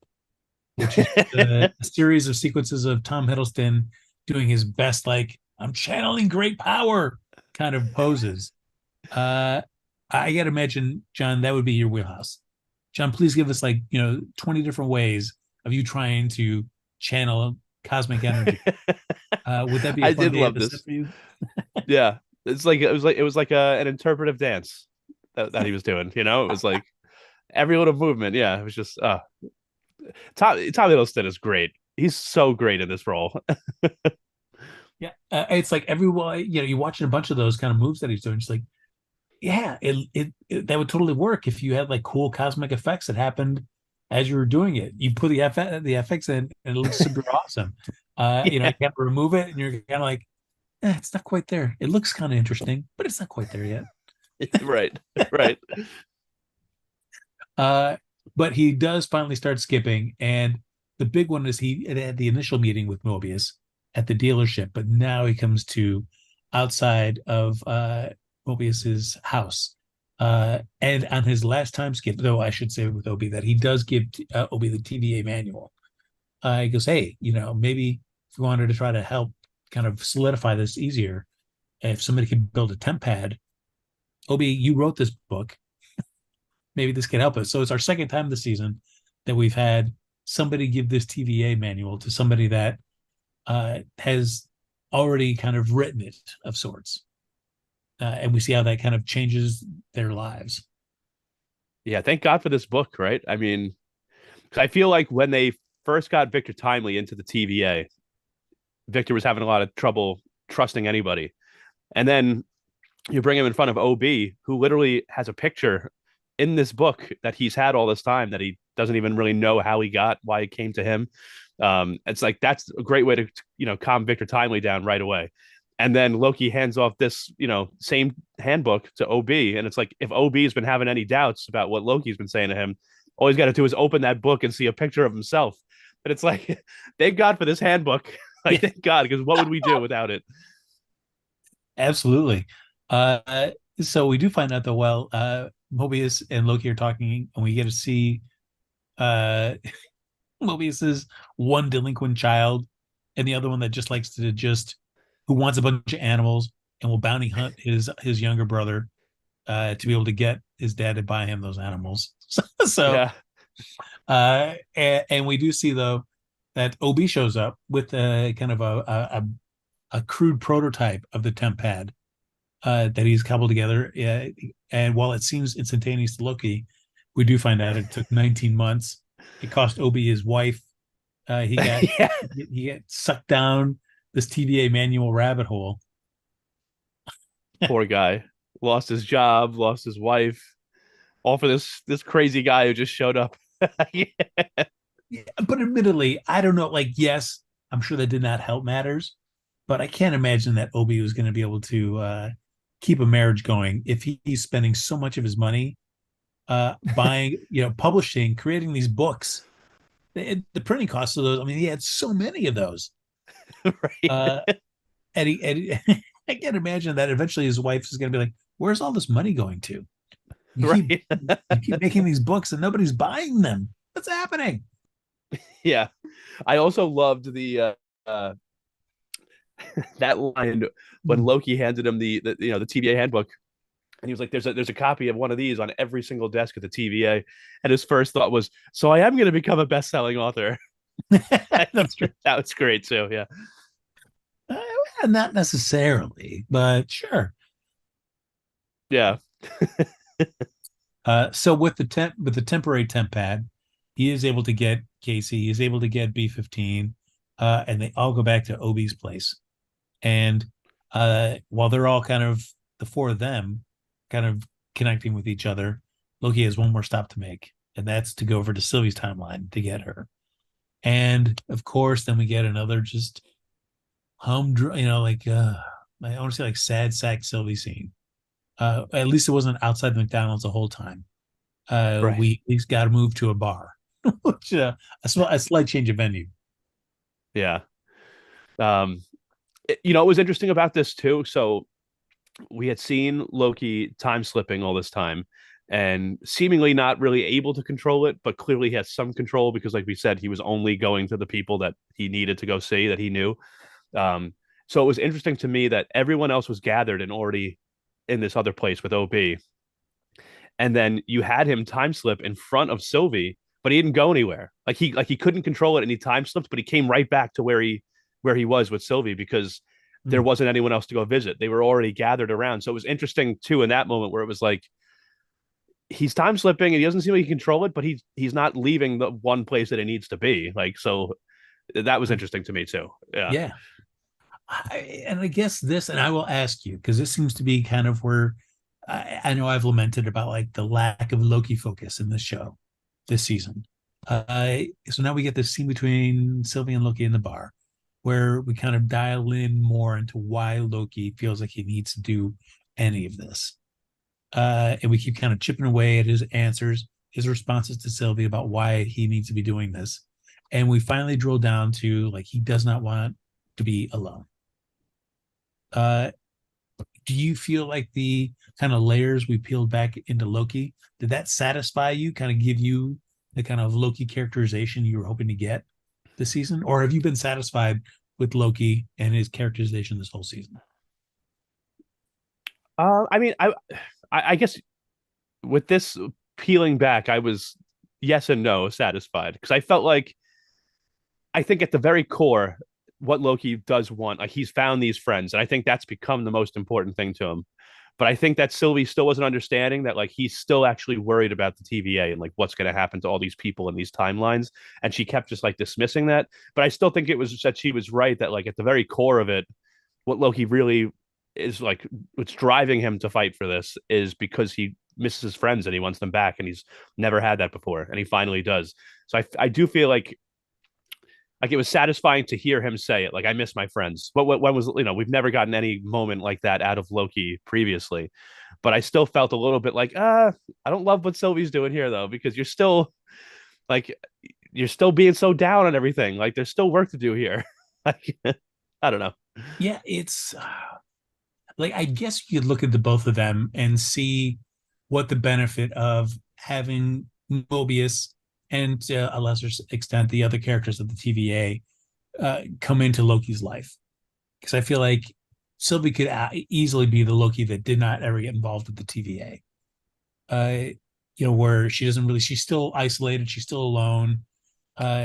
which is a series of sequences of Tom Hiddleston doing his best, like, I'm channeling great power kind of poses. Uh, I got to imagine, John, that would be your wheelhouse. John, please give us 20 different ways of you trying to channel cosmic energy. Would that be a I fun did day at love the set this. for you? Yeah, it was like an interpretive dance that he was doing. It was like every little movement. Yeah, it was just Tom Hiddleston is great. He's so great in this role. Yeah, it's like everyone, you're watching a bunch of those kind of moves that he's doing. It's like, yeah, that would totally work if you had like cool cosmic effects that happened as you were doing it. You put the FX in, and it looks super awesome. Yeah, You can't remove it, and you're kind of like, it's not quite there. It looks kind of interesting, but it's not quite there yet. right, right. Uh, but he does finally start skipping, and the big one is he had the initial meeting with Mobius at the dealership, but now he comes to outside of Mobius's house. And on his last time skip, though I should say with Obi that he does give Obi the TVA manual. He goes, hey, maybe if you wanted to try to help kind of solidify this easier, if somebody could build a temp pad, Obi, you wrote this book, maybe this can help us. So it's our second time this season that we've had somebody give this TVA manual to somebody that has already kind of written it of sorts. And we see how that kind of changes their lives. Yeah, thank God for this book, right? I mean, 'cause I feel like when they first got Victor Timely into the TVA, Victor was having a lot of trouble trusting anybody. And then you bring him in front of OB, who literally has a picture in this book that he's had all this time that he doesn't even really know how he got, why it came to him. It's like that's a great way to calm Victor Timely down right away. And then Loki hands off this same handbook to OB, and it's like if OB has been having any doubts about what Loki's been saying to him, all he's got to do is open that book and see a picture of himself. And it's like, thank God for this handbook. Like, Yeah, thank God, because what would we do without it? absolutely. So we do find out that while Mobius and Loki are talking, and we get to see uh, Mobius's one delinquent child and the other one that just likes to just who wants a bunch of animals and will bounty hunt his younger brother to be able to get his dad to buy him those animals. So Yeah. and we do see though that OB shows up with a kind of a crude prototype of the temp pad that he's cobbled together. And while it seems instantaneous to Loki, we do find out it took 19 months. It cost Obi his wife. He got Yeah. he got sucked down this TVA manual rabbit hole. Poor guy. Lost his job, lost his wife, all for this crazy guy who just showed up. Yeah. Yeah, but admittedly, I don't know. Like, yes, I'm sure that did not help matters, but I can't imagine that Obi was going to be able to keep a marriage going if he's spending so much of his money buying, publishing, creating these books. The printing costs of those. I mean, he had so many of those. Right. Uh, I can't imagine that eventually his wife is going to be like, "Where's all this money going to? You keep Right. you keep making these books and nobody's buying them. What's happening?" Yeah. I also loved the that line when Loki handed him the TVA handbook, and he was like, there's a copy of one of these on every single desk at the TVA. And his first thought was, so I am going to become a best-selling author. That's true. That was great too. Yeah. Not necessarily, but sure. Yeah. So with the temporary temp pad, he is able to get Casey. He is able to get B-15, and they all go back to Obi's place. And while they're all kind of the four of them, kind of connecting with each other, Loki has one more stop to make, and that's to go over to Sylvie's timeline to get her. And of course, then we get another just like I want to say like sad sack Sylvie scene. At least it wasn't outside the McDonald's the whole time. Right. He's got to move to a bar, which a slight change of venue. Yeah. It was interesting about this too. So we had seen Loki time slipping all this time and seemingly not really able to control it, but clearly he has some control because, like we said, he was only going to the people that he needed to go see that he knew. So it was interesting to me that everyone else was gathered and already in this other place with OB. And then you had him time slip in front of Sylvie, but he didn't go anywhere. Like he couldn't control it and he time slipped, but he came right back to where he was with Sylvie because there wasn't anyone else to go visit. They were already gathered around. So it was interesting too in that moment where it was like he's time slipping and he doesn't seem like he can control it, but he's not leaving the one place that he needs to be. Like, so that was interesting to me too. Yeah. Yeah. And I guess and I will ask you, because this seems to be kind of where I know I've lamented about like the lack of Loki focus in this show this season. So now we get this scene between Sylvie and Loki in the bar where we kind of dial in more into why Loki feels like he needs to do any of this. And we keep kind of chipping away at his answers, his responses to Sylvie about why he needs to be doing this. And we finally drill down to like he does not want to be alone. Do you feel like the kind of layers we peeled back into Loki, did that satisfy you, kind of give you the kind of Loki characterization you were hoping to get this season? Or have you been satisfied with Loki and his characterization this whole season? I mean, I guess with this peeling back, I was yes and no satisfied because I felt like I think at the very core, what Loki does want, like he's found these friends, and I think that's become the most important thing to him. But I think that Sylvie still wasn't understanding that like he's still actually worried about the TVA and like what's going to happen to all these people in these timelines, and she kept just like dismissing that. But I still think it was that she was right that like at the very core of it, what Loki really is like, what's driving him to fight for this is because he misses his friends and he wants them back, and he's never had that before, and he finally does. So I do feel like it was satisfying to hear him say it. Like, I miss my friends. But when was, we've never gotten any moment like that out of Loki previously. But I still felt a little bit like, I don't love what Sylvie's doing here, though, because you're still being so down on everything. Like, there's still work to do here. Like, I don't know. Yeah, it's like, I guess you could look at the both of them and see what the benefit of having Mobius and to a lesser extent the other characters of the TVA come into Loki's life, because I feel like Sylvie could easily be the Loki that did not ever get involved with the TVA. Where she doesn't really, she's still isolated, she's still alone.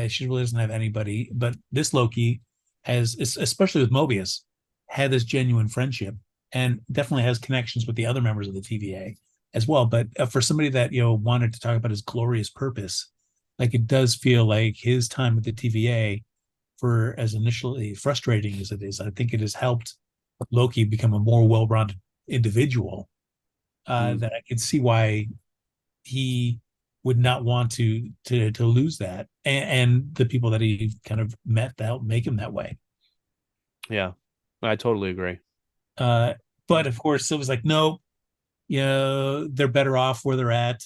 She really doesn't have anybody. But this Loki has, especially with Mobius, had this genuine friendship and definitely has connections with the other members of the TVA as well. But for somebody that wanted to talk about his glorious purpose, like it does feel like his time with the TVA, for as initially frustrating as it is, I think it has helped Loki become a more well-rounded individual. That I could see why he would not want to lose that, and the people that he kind of met that make him that way. Yeah, I totally agree. But of course, it was like, no, they're better off where they're at.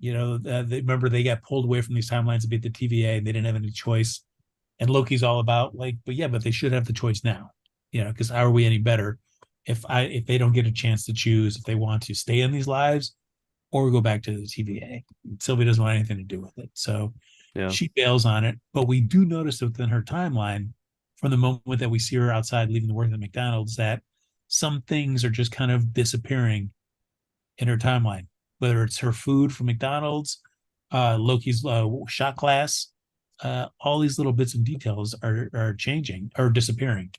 Remember they got pulled away from these timelines to be at the TVA, and they didn't have any choice. And Loki's all about like, but they should have the choice now, because how are we any better if they don't get a chance to choose if they want to stay in these lives or go back to the TVA. Sylvie doesn't want anything to do with it. So she bails on it. But we do notice within her timeline, from the moment that we see her outside leaving the work at McDonald's, that some things are just kind of disappearing in her timeline, whether it's her food from McDonald's, Loki's shot glass, all these little bits and details are changing or disappearing.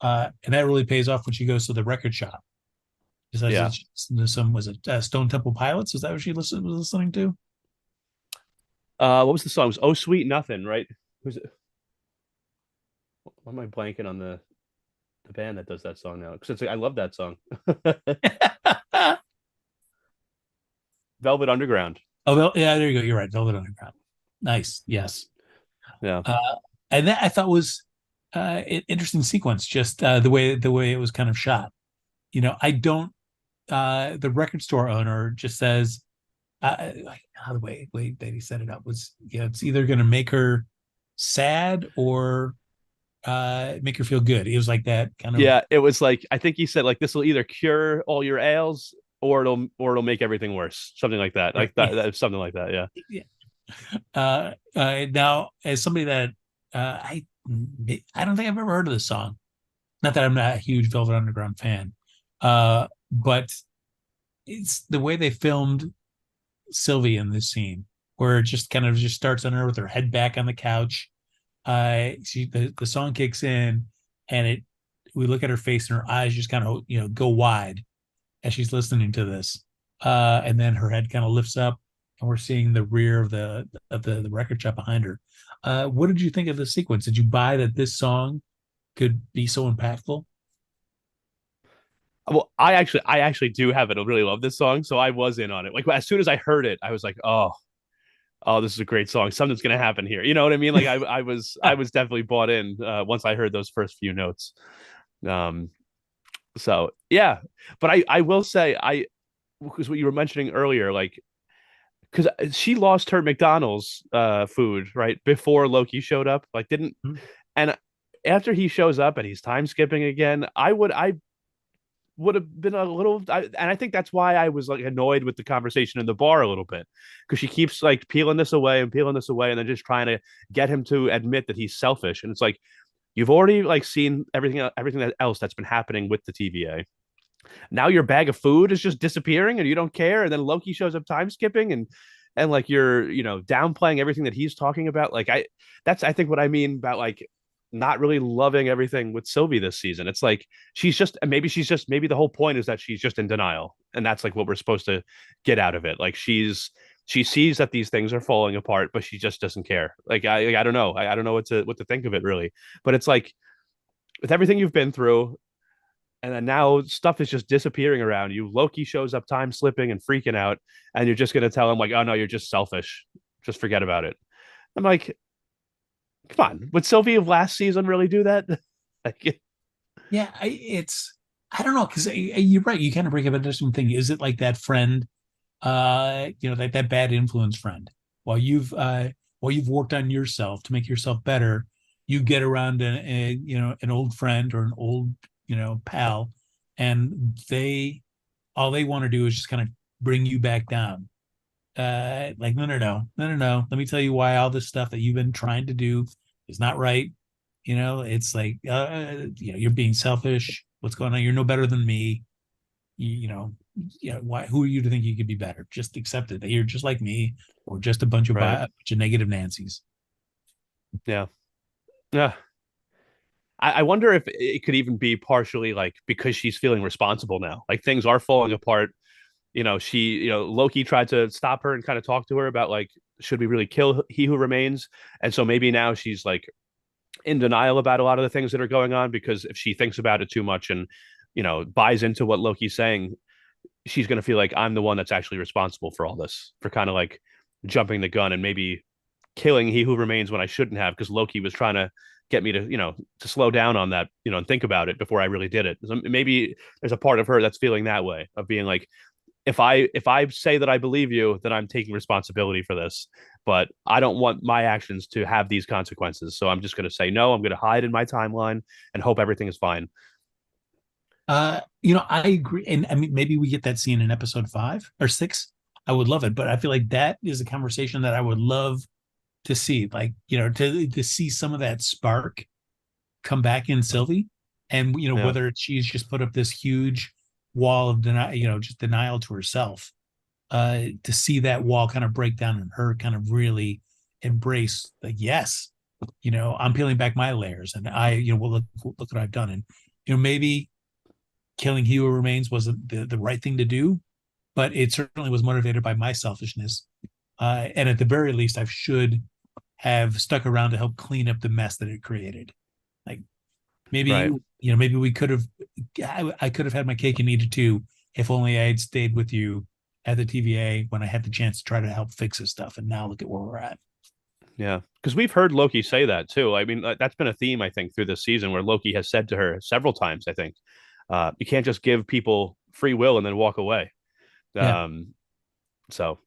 And that really pays off when she goes to the record shop. Was it Stone Temple Pilots? Is that what she was listening to? What was the song? It was "Oh Sweet Nothing," right? Who's it? Why am I blanking on the band that does that song now? Because I love that song. Velvet Underground. Oh, yeah, there you go. You're right. Velvet Underground. Nice. Yes. Yeah. And that I thought was an interesting sequence, just the way it was kind of shot. I don't. The record store owner just says, how the way that he set it up was, it's either going to make her sad or make her feel good. It was like that kind of. Yeah, it was like, I think he said like, this will either cure all your ails or it'll make everything worse, something like that. Like that something like that. Yeah. Now, as somebody that I don't think I've ever heard of this song. Not that I'm not a huge Velvet Underground fan, but it's the way they filmed Sylvie in this scene, where it just kind of just starts on her with her head back on the couch. The song kicks in, and we look at her face, and her eyes just kind of go wide as she's listening to this, and then her head kind of lifts up, and we're seeing the rear of the record shop behind her. What did you think of the sequence? Did you buy that this song could be so impactful? Well, I actually do have it. I really love this song, so I was in on it. Like as soon as I heard it, I was like, oh, this is a great song. Something's gonna happen here. You know what I mean? Like I was definitely bought in once I heard those first few notes. So yeah, but I will say because what you were mentioning earlier, like because she lost her McDonald's food right before Loki showed up, like didn't and after he shows up and he's time skipping again, I would have been a little, and I think that's why I was like annoyed with the conversation in the bar a little bit, because she keeps like peeling this away and peeling this away, and then just trying to get him to admit that he's selfish. And it's like, you've already like seen everything else that's been happening with the TVA. Now your bag of food is just disappearing and you don't care, and then Loki shows up time skipping, and like you're downplaying everything that he's talking about. Like I think what I mean about like not really loving everything with Sylvie this season. It's like maybe the whole point is that she's just in denial, and that's like what we're supposed to get out of it. Like she sees that these things are falling apart, but she just doesn't care. Like I don't know. I don't know what to think of it really. But it's like, with everything you've been through, and then now stuff is just disappearing around you. Loki shows up time slipping and freaking out, and you're just gonna tell him like, oh no, you're just selfish. Just forget about it. I'm like, come on, would Sylvie of last season really do that? Like, Yeah, I don't know, because you're right. You kind of bring up a different thing. Is it like that friend, that bad influence friend? While you've worked on yourself to make yourself better, you get around an old friend or an old pal, and all they want to do is just kind of bring you back down. Like, no. Let me tell you why all this stuff that you've been trying to do is not right. It's like, you're being selfish. What's going on? You're no better than me. Why? Who are you to think you could be better? Just accept it that you're just like me, or just Right. a bunch of negative Nancys. Yeah. Yeah. I wonder if it could even be partially like because she's feeling responsible now. Like things are falling apart. Loki tried to stop her and kind of talk to her about like, should we really kill he who remains? And so maybe now she's like in denial about a lot of the things that are going on, because if she thinks about it too much and, buys into what Loki's saying, she's going to feel like I'm the one that's actually responsible for all this, for kind of like jumping the gun and maybe killing he who remains when I shouldn't have, because Loki was trying to get me to, to slow down on that, and think about it before I really did it. So maybe there's a part of her that's feeling that way, of being like, if I say that I believe you, then I'm taking responsibility for this. But I don't want my actions to have these consequences. So I'm just going to say no. I'm going to hide in my timeline and hope everything is fine. I agree, and I mean, maybe we get that scene in episode 5 or 6. I would love it, but I feel like that is a conversation that I would love to see, like, to see some of that spark come back in Sylvie, and Yeah. whether she's just put up this huge wall of denial, just denial to herself, to see that wall kind of break down and her kind of really embrace, like, yes, I'm peeling back my layers, and well, look what I've done. And maybe killing He Who Remains wasn't the right thing to do, but it certainly was motivated by my selfishness. And at the very least, I should have stuck around to help clean up the mess that it created. Like, maybe, Right. maybe we could have, I could have had my cake and eat it too, if only I had stayed with you at the TVA when I had the chance to try to help fix this stuff. And now look at where we're at. Yeah. Because we've heard Loki say that too. I mean, that's been a theme, I think, through this season, where Loki has said to her several times, I think, you can't just give people free will and then walk away. Yeah. Um, so,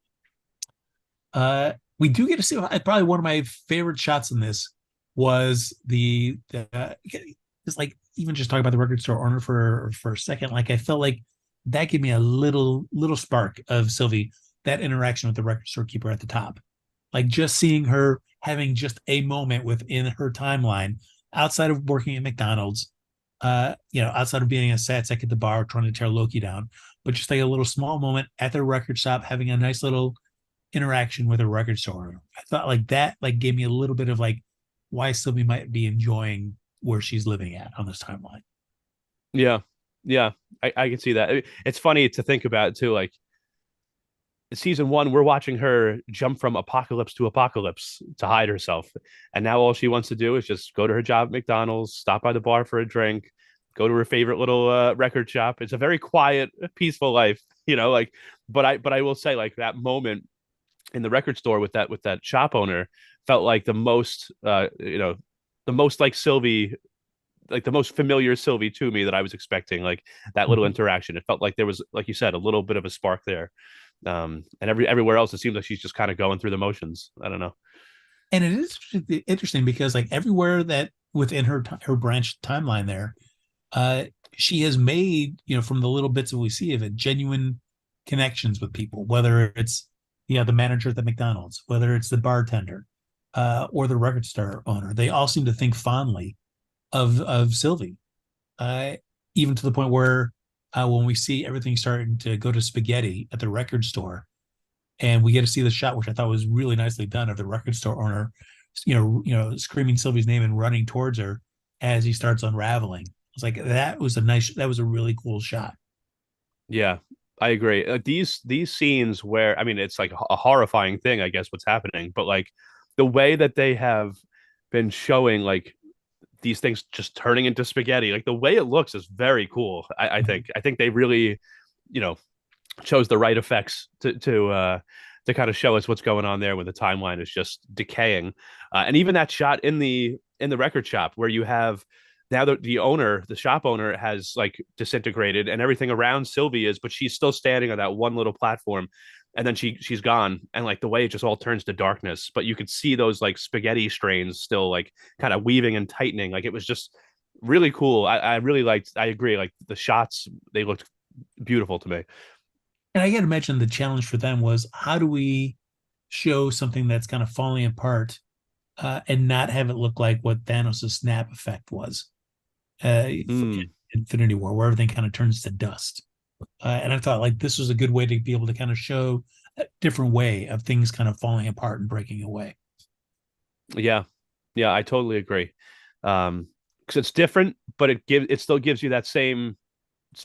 We do get to see, probably one of my favorite shots in this was it's like, even just talking about the record store owner for a second, like I felt like that gave me a little spark of Sylvie, that interaction with the record store keeper at the top, like just seeing her having just a moment within her timeline, outside of working at McDonald's, outside of being a sad sack at the bar trying to tear Loki down, but just like a little small moment at the record shop, having a nice little interaction with a record store. I thought like that like gave me a little bit of like why Sylvie might be enjoying where she's living at on this timeline. yeah. Yeah. I can see that. It's funny to think about too. Like, season one, we're watching her jump from apocalypse to apocalypse to hide herself. And now all she wants to do is just go to her job at McDonald's, stop by the bar for a drink, go to her favorite little record shop. It's a very quiet, peaceful life, like, but I will say, like, that moment in the record store with that shop owner felt like the most like Sylvie, like the most familiar Sylvie to me that I was expecting. Like that little Mhm. interaction, it felt like there was, like you said, a little bit of a spark there. And everywhere else, it seems like she's just kind of going through the motions. I don't know. And it is interesting because like everywhere that within her branch timeline there, uh she has made, from the little bits that we see of it, genuine connections with people, whether it's the manager at the McDonald's, whether it's the bartender, or the record store owner. They all seem to think fondly of Sylvie, uh, even to the point where, when we see everything starting to go to spaghetti at the record store, and we get to see the shot, which I thought was really nicely done, of the record store owner, screaming Sylvie's name and running towards her as he starts unraveling. It's like that was a really cool shot. Yeah, I agree. These scenes where, I mean, it's like a horrifying thing, I guess, what's happening, but like the way that they have been showing like these things just turning into spaghetti, like the way it looks is very cool. I think they really, you know, chose the right effects to kind of show us what's going on there when the timeline is just decaying. And even that shot in the record shop where you have now the shop owner has like disintegrated and everything around Sylvie is, but she's still standing on that one little platform. And then she's gone, and like the way it just all turns to darkness, but you could see those like spaghetti strains still like kind of weaving and tightening. Like it was just really cool. I really liked. I agree. Like the shots, they looked beautiful to me. And I got to imagine the challenge for them was, how do we show something that's kind of falling apart and not have it look like what Thanos' snap effect was for Mm. Infinity War, where everything kind of turns to dust. And I thought like this was a good way to be able to kind of show a different way of things kind of falling apart and breaking away. Yeah. Yeah, I totally agree. Because it's different, but it still gives you that same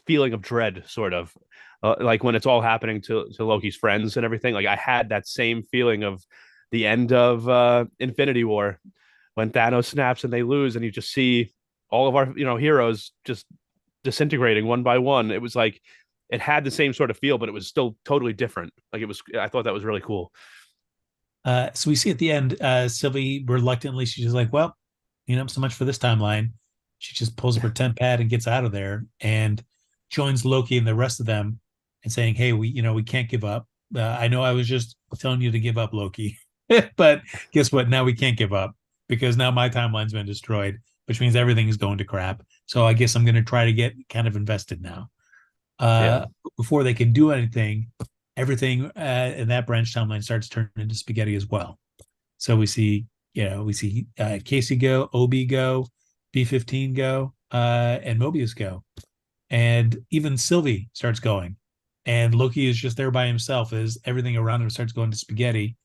feeling of dread, sort of. Like when it's all happening to Loki's friends and everything. Like I had that same feeling of the end of Infinity War when Thanos snaps and they lose, and you just see all of our heroes just disintegrating one by one. It was like it had the same sort of feel, but it was still totally different. Like it was. I thought that was really cool. So we see at the end, Sylvie reluctantly, she's just like, well, so much for this timeline. She just pulls up her temp pad and gets out of there and joins Loki and the rest of them and saying, hey, we can't give up. I know I was just telling you to give up, Loki, but guess what? Now we can't give up because now my timeline's been destroyed, which means everything is going to crap. So I guess I'm going to try to get kind of invested now. Yeah. Before they can do anything, everything in that branch timeline starts turning into spaghetti as well. So we see Casey go, OB go, B-15 go, and Mobius go, and even Sylvie starts going, and Loki is just there by himself as everything around him starts going to spaghetti,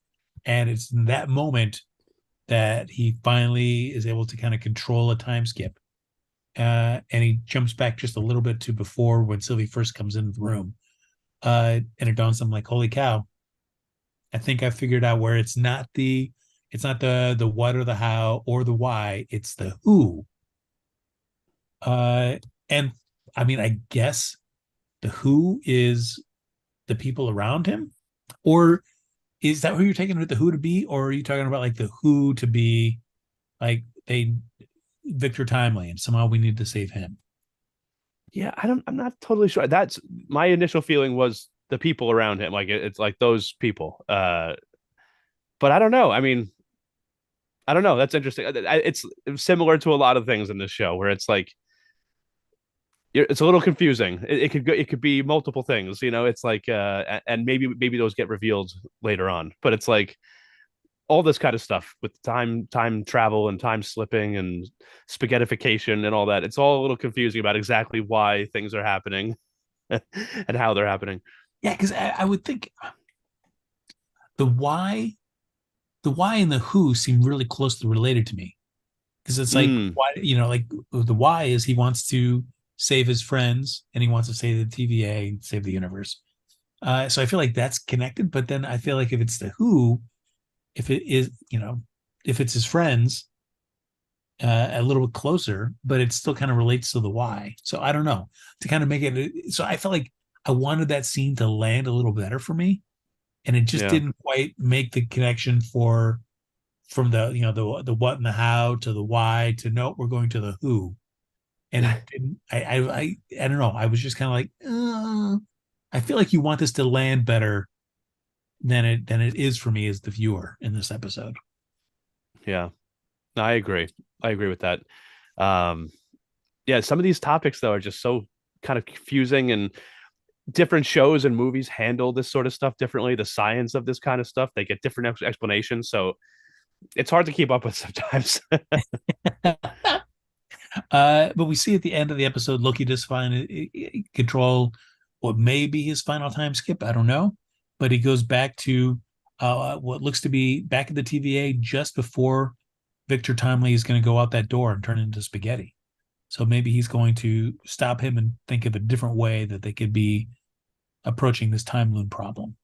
and it's in that moment that he finally is able to kind of control a time skip. And he jumps back just a little bit to before when Sylvie first comes into the room. And it dawns on him like, holy cow, I think I figured out where it's not the what or the how or the why, it's the who. And I mean, I guess the who is the people around him, or is that who you're taking with the who to be, or are you talking about like the who to be like they Victor Timely and somehow we need to save him? Yeah, I'm not totally sure. That's my initial feeling was the people around him. Like it's like those people. But I don't know. I mean, I don't know. That's interesting. It's similar to a lot of things in this show where it's like it's a little confusing. It could be multiple things. It's like and maybe those get revealed later on. But it's like all this kind of stuff with time travel and time slipping and spaghettification and all that. It's all a little confusing about exactly why things are happening and how they're happening. Yeah, because I would think the why, and the who seem really closely related to me. Because it's like Mm, why, like the why is he wants to save his friends and he wants to save the TVA and save the universe. So I feel like that's connected. But then I feel like if it's the who, if it is, if it's his friends, a little bit closer, but it still kind of relates to the why. So I don't know, to kind of make it. So I felt like I wanted that scene to land a little better for me, and it just yeah. didn't quite make the connection from the what and the how to the why to no, we're going to the who, and it didn't. I don't know. I was just kind of like, I feel like you want this to land better than it is for me as the viewer in this episode. Yeah. No, I agree. I agree with that. Um, yeah, some of these topics though are just so kind of confusing, and different shows and movies handle this sort of stuff differently. The science of this kind of stuff, they get different explanations. So it's hard to keep up with sometimes. But we see at the end of the episode, Loki does control what may be his final time skip. I don't know, but he goes back to what looks to be back at the TVA just before Victor Timely is going to go out that door and turn into spaghetti. So maybe he's going to stop him and think of a different way that they could be approaching this time loon problem,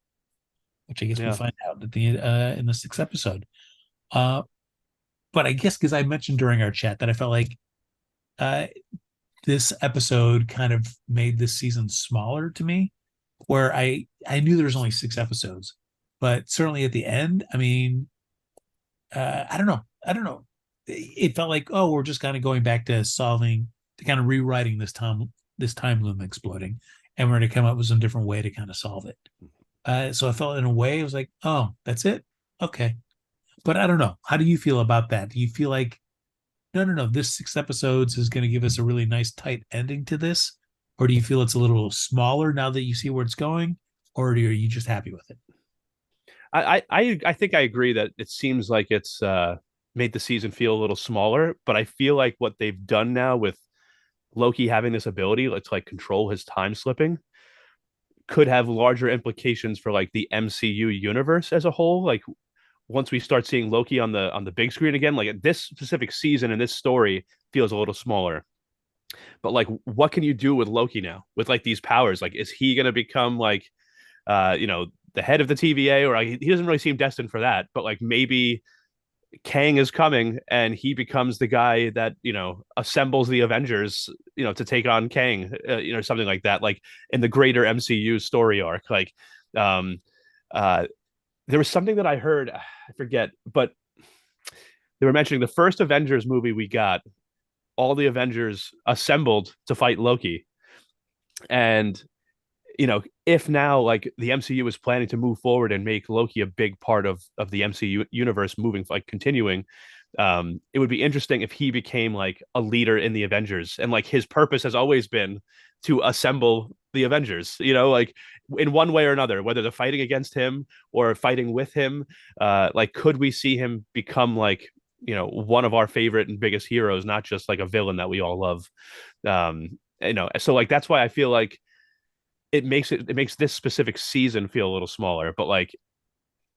which I guess we'll Yeah. find out at the in the sixth episode. Uh, but I guess because I mentioned during our chat that I felt like uh, this episode kind of made this season smaller to me, where I knew there was only six episodes, but certainly at the end, I mean, I don't know. It felt like, oh, we're just kind of going back to kind of rewriting this time loom exploding, and we're going to come up with some different way to kind of solve it. So I felt in a way, it was like, oh, that's it, okay. But I don't know. How do you feel about that? Do you feel like no, this six episodes is going to give us a really nice tight ending to this, or do you feel it's a little smaller now that you see where it's going, or are you just happy with it? I think I agree that it seems like it's made the season feel a little smaller. But I feel like what they've done now with Loki having this ability to like control his time slipping could have larger implications for like the MCU universe as a whole. Like once we start seeing Loki on the big screen again, like this specific season and this story feels a little smaller. But like, what can you do with Loki now with like these powers? Like, is he gonna become like, the head of the TVA, or like, he doesn't really seem destined for that? But like maybe Kang is coming and he becomes the guy that assembles the Avengers, to take on Kang, something like that, like in the greater MCU story arc. Like, um, uh, there was something that I heard, I forget, but they were mentioning the first Avengers movie we got. All the Avengers assembled to fight Loki, and if now like the MCU is planning to move forward and make Loki a big part of the MCU universe moving, like continuing, it would be interesting if he became like a leader in the Avengers, and like his purpose has always been to assemble the Avengers, like in one way or another, whether they're fighting against him or fighting with him. Like, could we see him become like, one of our favorite and biggest heroes, not just like a villain that we all love? So like that's why I feel like it makes this specific season feel a little smaller, but like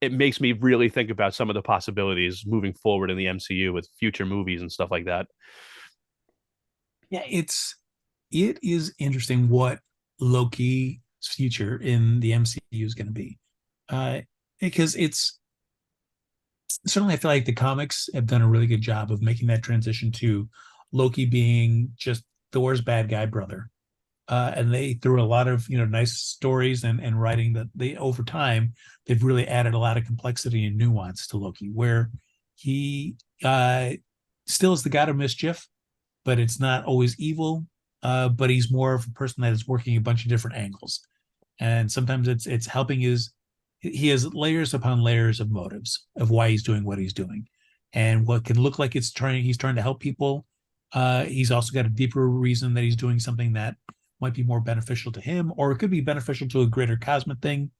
it makes me really think about some of the possibilities moving forward in the MCU with future movies and stuff like that. Yeah, it is interesting what Loki's future in the MCU is going to be, uh, because it's certainly I feel like the comics have done a really good job of making that transition to Loki being just Thor's bad guy brother, and they threw a lot of nice stories and writing that they over time they've really added a lot of complexity and nuance to Loki, where he still is the god of mischief, but it's not always evil. But he's more of a person that is working a bunch of different angles, and sometimes it's helping his. He has layers upon layers of motives of why he's doing what he's doing, and what can look like he's trying to help people. He's also got a deeper reason that he's doing something that might be more beneficial to him, or it could be beneficial to a greater cosmic thing.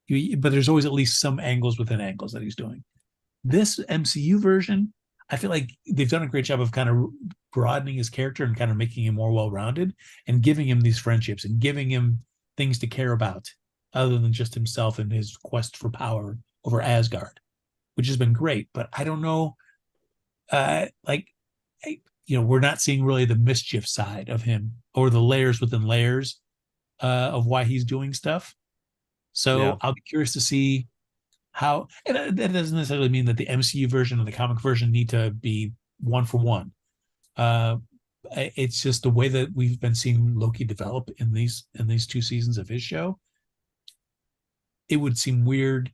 But there's always at least some angles within angles that he's doing. This MCU version, I feel like they've done a great job of kind of broadening his character and kind of making him more well-rounded and giving him these friendships and giving him things to care about other than just himself and his quest for power over Asgard, which has been great. But I don't know, like, we're not seeing really the mischief side of him or the layers within layers of why he's doing stuff. Yeah. So I'll be curious to see how, and that doesn't necessarily mean that the MCU version and the comic version need to be one for one. Uh, it's just the way that we've been seeing Loki develop in these 2 seasons of his show. It would seem weird.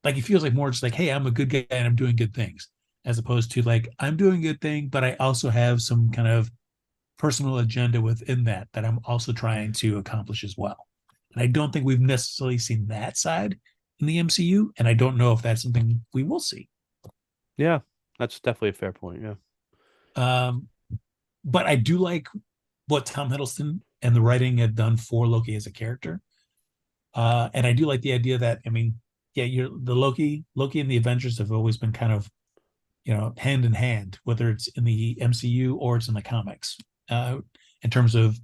Like it feels like more just like, hey, I'm a good guy and I'm doing good things, as opposed to like I'm doing a good thing, but I also have some kind of personal agenda within that I'm also trying to accomplish as well. And I don't think we've necessarily seen that side in the MCU, and I don't know if that's something we will see. Yeah, that's definitely a fair point. Yeah. Um, but I do like what Tom Hiddleston and the writing had done for Loki as a character. And I do like the idea that, I mean, yeah, you're the Loki and the Avengers have always been kind of, hand in hand, whether it's in the MCU or it's in the comics, in terms of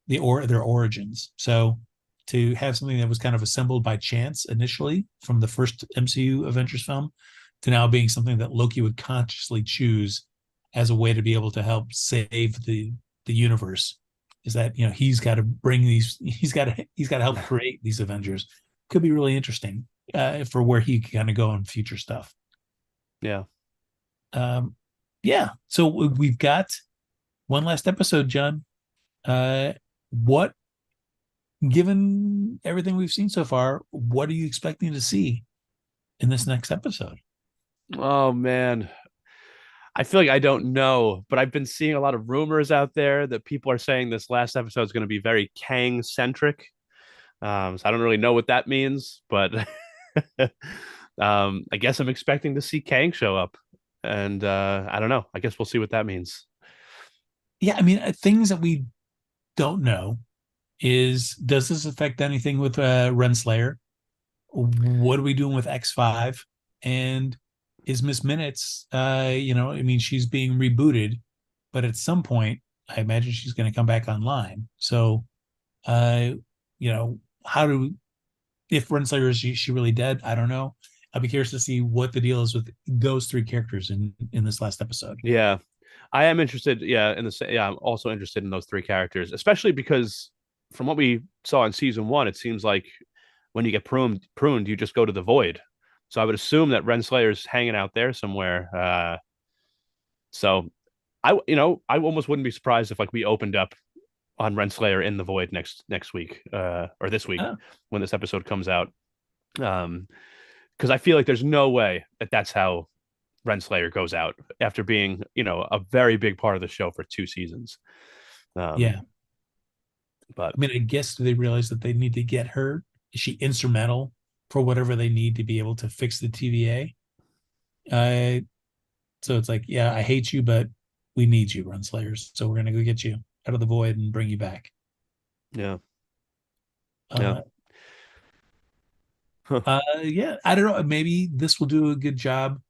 their origins. So to have something that was kind of assembled by chance initially from the first MCU Avengers film to now being something that Loki would consciously choose as a way to be able to help save the universe, is that he's got to bring these he's got to help create these Avengers, could be really interesting for where he can kind of go in future stuff. Yeah. Yeah, so we've got one last episode, John. What, given everything we've seen so far, what are you expecting to see in this next episode? Oh man, I feel like I don't know, but I've been seeing a lot of rumors out there that people are saying this last episode is going to be very Kang centric. So I don't really know what that means, but I guess I'm expecting to see Kang show up, and I don't know. I guess we'll see what that means. Yeah, I mean, things that we don't know is, does this affect anything with Renslayer? What are we doing with X5? And is Miss Minutes. I mean, she's being rebooted, but at some point, I imagine she's going to come back online. So, uh, how do if Renslayer is she really dead? I don't know. I'll be curious to see what the deal is with those three characters in this last episode. Yeah, I am interested. Yeah, I'm also interested in those three characters, especially because from what we saw in season one, it seems like when you get pruned, you just go to the void. So I would assume that Renslayer's hanging out there somewhere. So I almost wouldn't be surprised if like we opened up on Renslayer in the void next week, or this week Oh. when this episode comes out. Because I feel like there's no way that that's how Renslayer goes out after being, a very big part of the show for 2 seasons. Yeah. But I mean, I guess they realize that they need to get her. Is she instrumental for whatever they need to be able to fix the TVA? So it's like, yeah, I hate you, but we need you, Runslayers. So we're gonna go get you out of the void and bring you back. yeah. Uh, yeah, I don't know. Maybe this will do a good job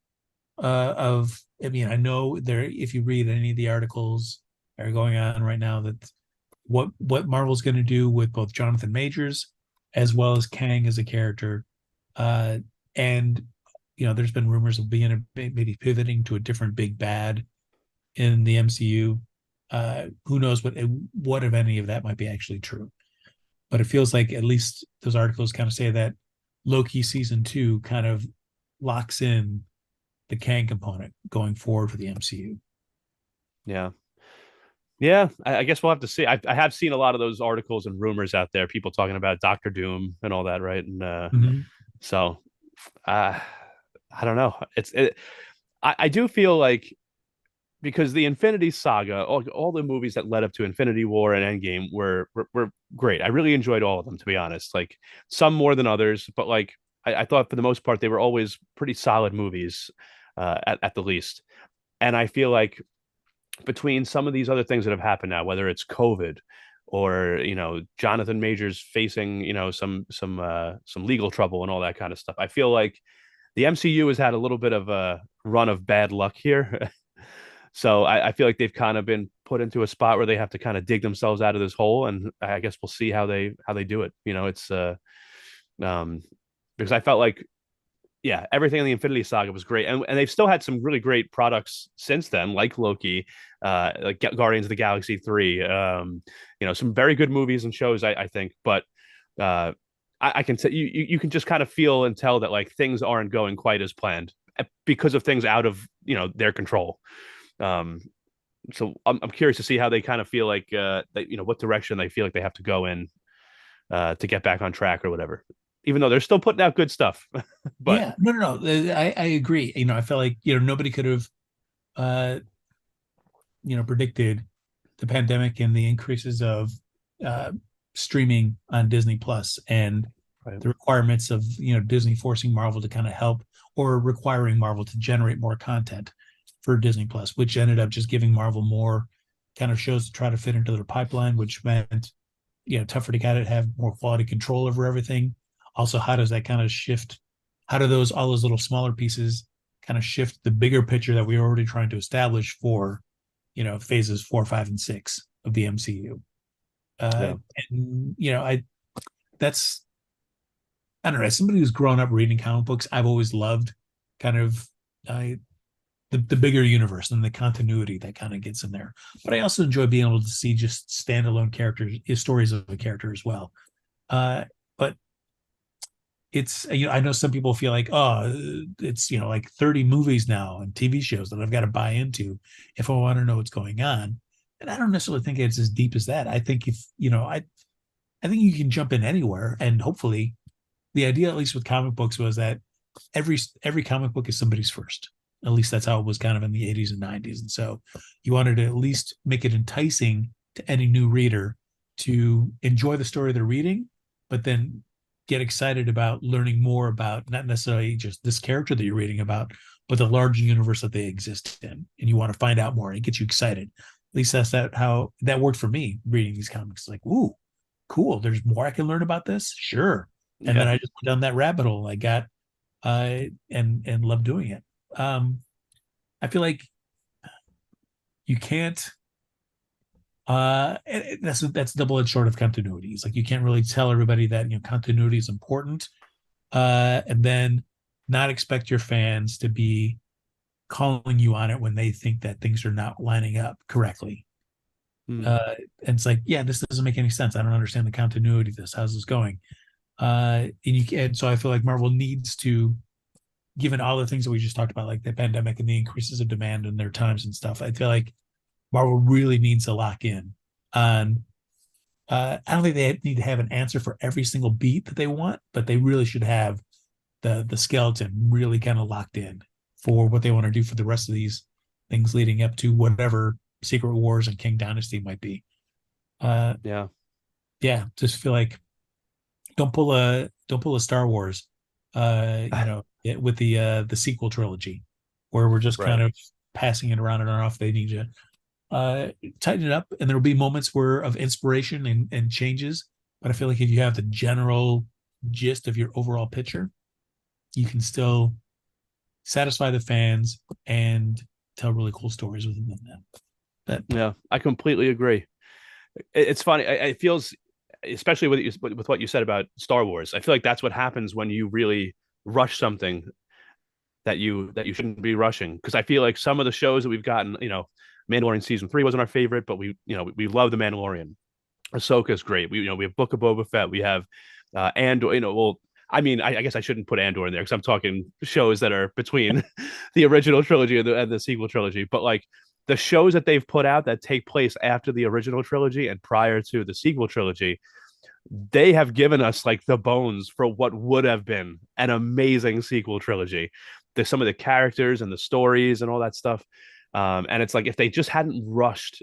of. I mean, I know there. If you read any of the articles that are going on right now, that what Marvel's going to do with both Jonathan Majors as well as Kang as a character, and there's been rumors of being maybe pivoting to a different big bad in the MCU. Who knows what if any of that might be actually true? But it feels like at least those articles kind of say that Loki season 2 kind of locks in the Kang component going forward for the MCU. Yeah. Yeah, I guess we'll have to see. I have seen a lot of those articles and rumors out there, people talking about Doctor Doom and all that, right? And so I don't know. I do feel like because the Infinity Saga, all the movies that led up to Infinity War and Endgame were great. I really enjoyed all of them, to be honest. Like some more than others, but like I thought for the most part they were always pretty solid movies, at the least. And I feel like between some of these other things that have happened now, whether it's COVID or Jonathan Majors facing some legal trouble and all that kind of stuff, I feel like the MCU has had a little bit of a run of bad luck here. So I feel like they've kind of been put into a spot where they have to kind of dig themselves out of this hole, and I guess we'll see how they do it. It's because I felt like everything in the Infinity Saga was great, and they've still had some really great products since then, like Loki, like Guardians of the Galaxy 3, some very good movies and shows, I think, but I can tell you can just kind of feel and tell that like things aren't going quite as planned because of things out of their control. So I'm curious to see how they kind of feel like what direction they feel like they have to go in to get back on track or whatever. Even though they're still putting out good stuff, but yeah, no, I agree. I feel like nobody could have predicted the pandemic and the increases of streaming on Disney Plus and right. the requirements of Disney forcing Marvel to kind of help or requiring Marvel to generate more content for Disney Plus, which ended up just giving Marvel more kind of shows to try to fit into their pipeline, which meant tougher to kind of have more quality control over everything. Also, how does that kind of shift? How do all those little smaller pieces kind of shift the bigger picture that we were already trying to establish for phases 4, 5, and 6 of the MCU? And that's I don't know. As somebody who's grown up reading comic books, I've always loved kind of the bigger universe and the continuity that kind of gets in there. But I also enjoy being able to see just standalone characters, stories of a character as well. But it's I know some people feel like, oh, it's like 30 movies now and TV shows that I've got to buy into if I want to know what's going on. And I don't necessarily think it's as deep as that. I think if I think you can jump in anywhere, and hopefully the idea, at least with comic books, was that every comic book is somebody's first. At least that's how it was kind of in the 80s and 90s. And so you wanted to at least make it enticing to any new reader to enjoy the story they're reading, but then get excited about learning more about not necessarily just this character that you're reading about, but the larger universe that they exist in. And you want to find out more and it gets you excited. At least that's how that worked for me reading these comics. Like, ooh, cool. There's more I can learn about this. Sure. And then I just went down that rabbit hole. I got and loved doing it. I feel like you can't. That's a double-edged sword of continuity. It's like you can't really tell everybody that continuity is important, and then not expect your fans to be calling you on it when they think that things are not lining up correctly. Hmm. And it's like, yeah, this doesn't make any sense. I don't understand the continuity of this. How's this going? And so I feel like Marvel needs to, given all the things that we just talked about, like the pandemic and the increases of demand and their times and stuff, I feel like Marvel really needs to lock in on. I don't think they need to have an answer for every single beat that they want, but they really should have the skeleton really kind of locked in for what they want to do for the rest of these things leading up to whatever Secret Wars and King Dynasty might be. Yeah. Yeah, just feel like don't pull a Star Wars, with the sequel trilogy, where we're just kind Right. of passing it around and off. They need to tighten it up, and there will be moments where of inspiration and changes. But I feel like if you have the general gist of your overall picture, you can still satisfy the fans and tell really cool stories within them. That Yeah, I completely agree. It's funny. It feels, especially with what you said about Star Wars, I feel like that's what happens when you really rush something that you shouldn't be rushing. Because I feel like some of the shows that we've gotten, Mandalorian season 3 wasn't our favorite, but we love the Mandalorian. Ahsoka is great. We have Book of Boba Fett. We have Andor. Well, I mean, I guess I shouldn't put Andor in there because I'm talking shows that are between the original trilogy and the sequel trilogy. But like the shows that they've put out that take place after the original trilogy and prior to the sequel trilogy, they have given us like the bones for what would have been an amazing sequel trilogy. There's some of the characters and the stories and all that stuff. And it's like if they just hadn't rushed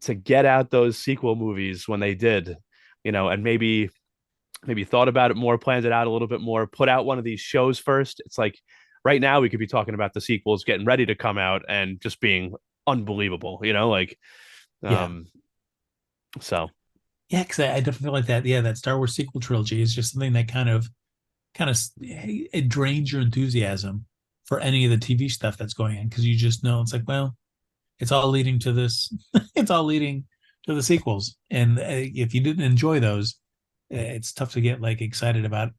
to get out those sequel movies when they did, and maybe thought about it more, planned it out a little bit more, put out one of these shows first. It's like right now we could be talking about the sequels getting ready to come out and just being unbelievable, like yeah, um so yeah, because I definitely feel like that. Yeah, that Star Wars sequel trilogy is just something that kind of it drains your enthusiasm for any of the TV stuff that's going on because you just know it's like, well, it's all leading to this. It's all leading to the sequels, and if you didn't enjoy those, it's tough to get like excited about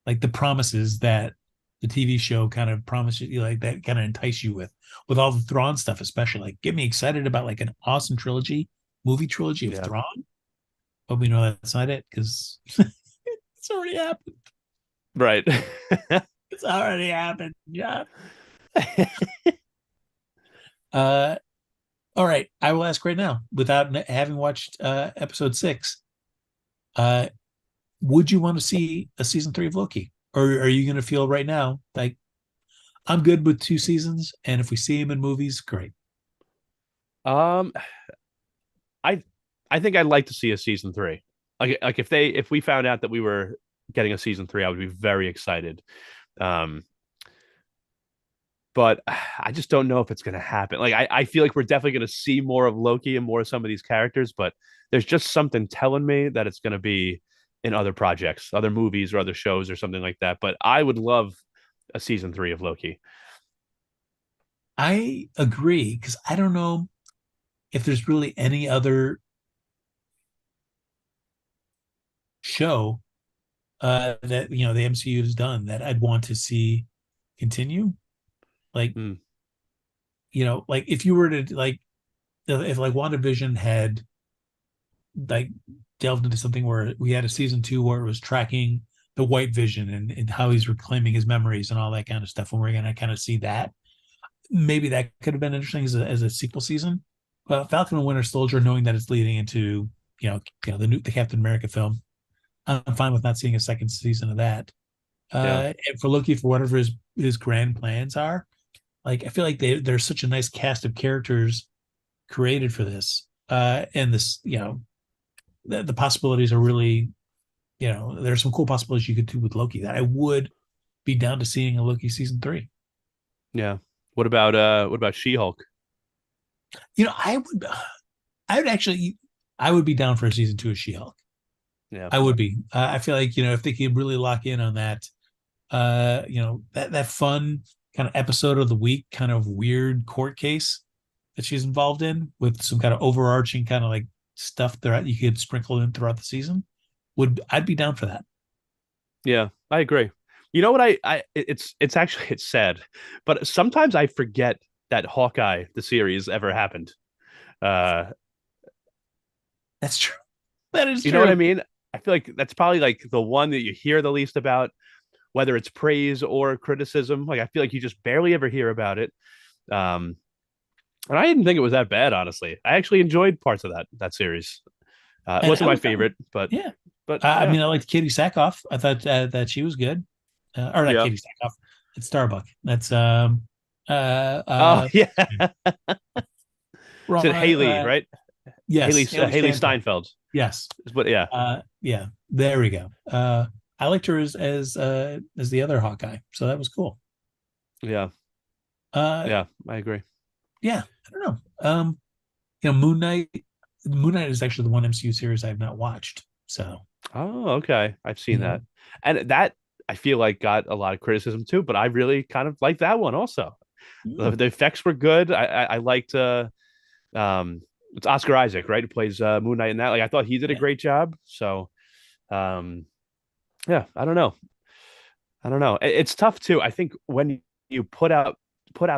like the promises that the TV show kind of promises you, like that kind of entice you with all the Thrawn stuff, especially like get me excited about like an awesome movie trilogy of yeah. Thrawn. But we know that's not it because it's already happened. Right. It's already happened. Yeah. Uh, all right. I will ask right now, without having watched episode 6. Uh, would you want to see a season 3 of Loki, or are you going to feel right now like I'm good with 2 seasons, and if we see him in movies, great. um I I think I'd like to see a season 3. Like if we found out that we were getting a season 3, I would be very excited. Um but I just don't know if it's going to happen. Like I feel like we're definitely going to see more of Loki and more of some of these characters, but there's just something telling me that it's going to be in other projects, other movies or other shows or something like that. But I would love a season 3 of Loki. I agree because I don't know if there's really any other show that the MCU has done that I'd want to see continue. Like Mm, like if you were to like if like WandaVision had like delved into something where we had a season 2 where it was tracking the White Vision and how he's reclaiming his memories and all that kind of stuff, and we're gonna kind of see that. Maybe that could have been interesting as a sequel season. But Falcon and Winter Soldier, knowing that it's leading into the Captain America film, I'm fine with not seeing a second season of that. yeah. And for Loki, for whatever his grand plans are, like I feel like there's such a nice cast of characters created for this, and this the possibilities are really there's some cool possibilities you could do with Loki that I would be down to seeing a Loki season 3. Yeah. What about She-Hulk? I would actually I would be down for a season 2 of She-Hulk. Yeah. I would be. I feel like if they could really lock in on that, that fun kind of episode of the week, kind of weird court case that she's involved in with some kind of overarching kind of like stuff that you could sprinkle in throughout the season, I'd be down for that. Yeah, I agree. You know what? It's actually it's sad, but sometimes I forget that Hawkeye the series ever happened. Uh, That's true. That is you know what true. I mean? I feel like that's probably like the one that you hear the least about, whether it's praise or criticism. Like I feel like you just barely ever hear about it. Um, and I didn't think it was that bad, honestly. I actually enjoyed parts of that series. It And wasn't I my was, favorite, but yeah. I yeah, mean, I liked Katie Sackhoff. I thought that she was good. Or not yeah. Katie Sackhoff. It's Starbuck. That's Oh yeah. wrong. Said Haley, right? Yes, Haley Haley Steinfeld. Steinfeld. Yes. But yeah, Yeah. There we go. I liked her as the other Hawkeye, so that was cool. yeah, Uh, yeah. I agree. yeah. I don't know. Moon Knight. Moon Knight is actually the one MCU series I have not watched. So Oh, okay. I've you seen know, that. And that I feel like got a lot of criticism too, but I really kind of liked that one also. mm, The effects were good. I liked it's Oscar Isaac, right? Who plays Moon Knight in that. Like I thought he did a yeah. great job. So um yeah, I don't know. I don't know. It's tough too. I think when you put out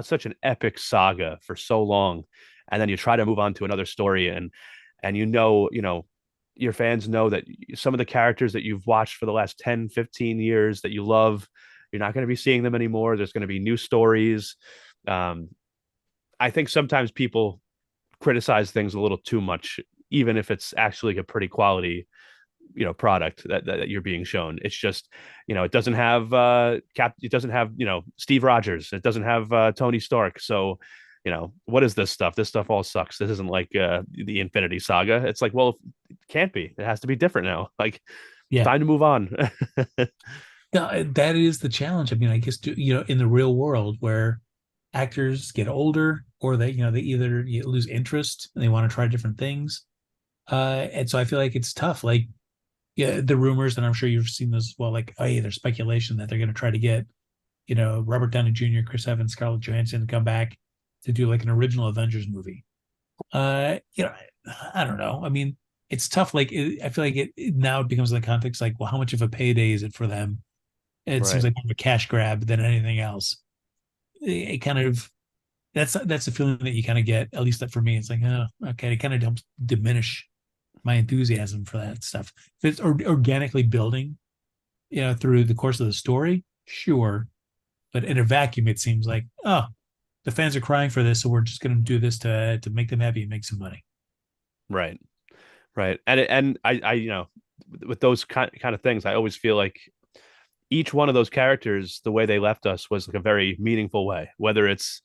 such an epic saga for so long, and then you try to move on to another story, and you know, your fans know that some of the characters that you've watched for the last 10, 15 years that you love, you're not going to be seeing them anymore. There's going to be new stories. Um, I think sometimes people criticize things a little too much, even if it's actually a pretty quality product that you're being shown. It's just it doesn't have it doesn't have Steve Rogers, it doesn't have Tony Stark. So what is this stuff? This stuff all sucks. This isn't like the Infinity Saga. It's like, well, it can't be. It has to be different now. Like, Yeah. time to move on. No, that is the challenge. I mean, I guess in the real world where actors get older or they either lose interest and they want to try different things. And so I feel like it's tough. Like, yeah, the rumors, and I'm sure you've seen this as well, like, oh, yeah, there's speculation that they're going to try to get, Robert Downey Jr., Chris Evans, Scarlett Johansson to come back to do like an original Avengers movie. You know, I don't know. I mean, it's tough. Like, I feel like now it becomes in the context like, well, how much of a payday is it for them? It seems Right. like more of a cash grab than anything else. It kind of that's the feeling that you kind of get. At least that for me, it's like, oh, okay, it kind of helps diminish my enthusiasm for that stuff. If it's organically building, through the course of the story, sure. But in a vacuum, it seems like, oh, the fans are crying for this, so we're just going to do this to make them happy and make some money. Right. Right. And I with those kind of things, I always feel like each one of those characters, the way they left us was like a very meaningful way. Whether it's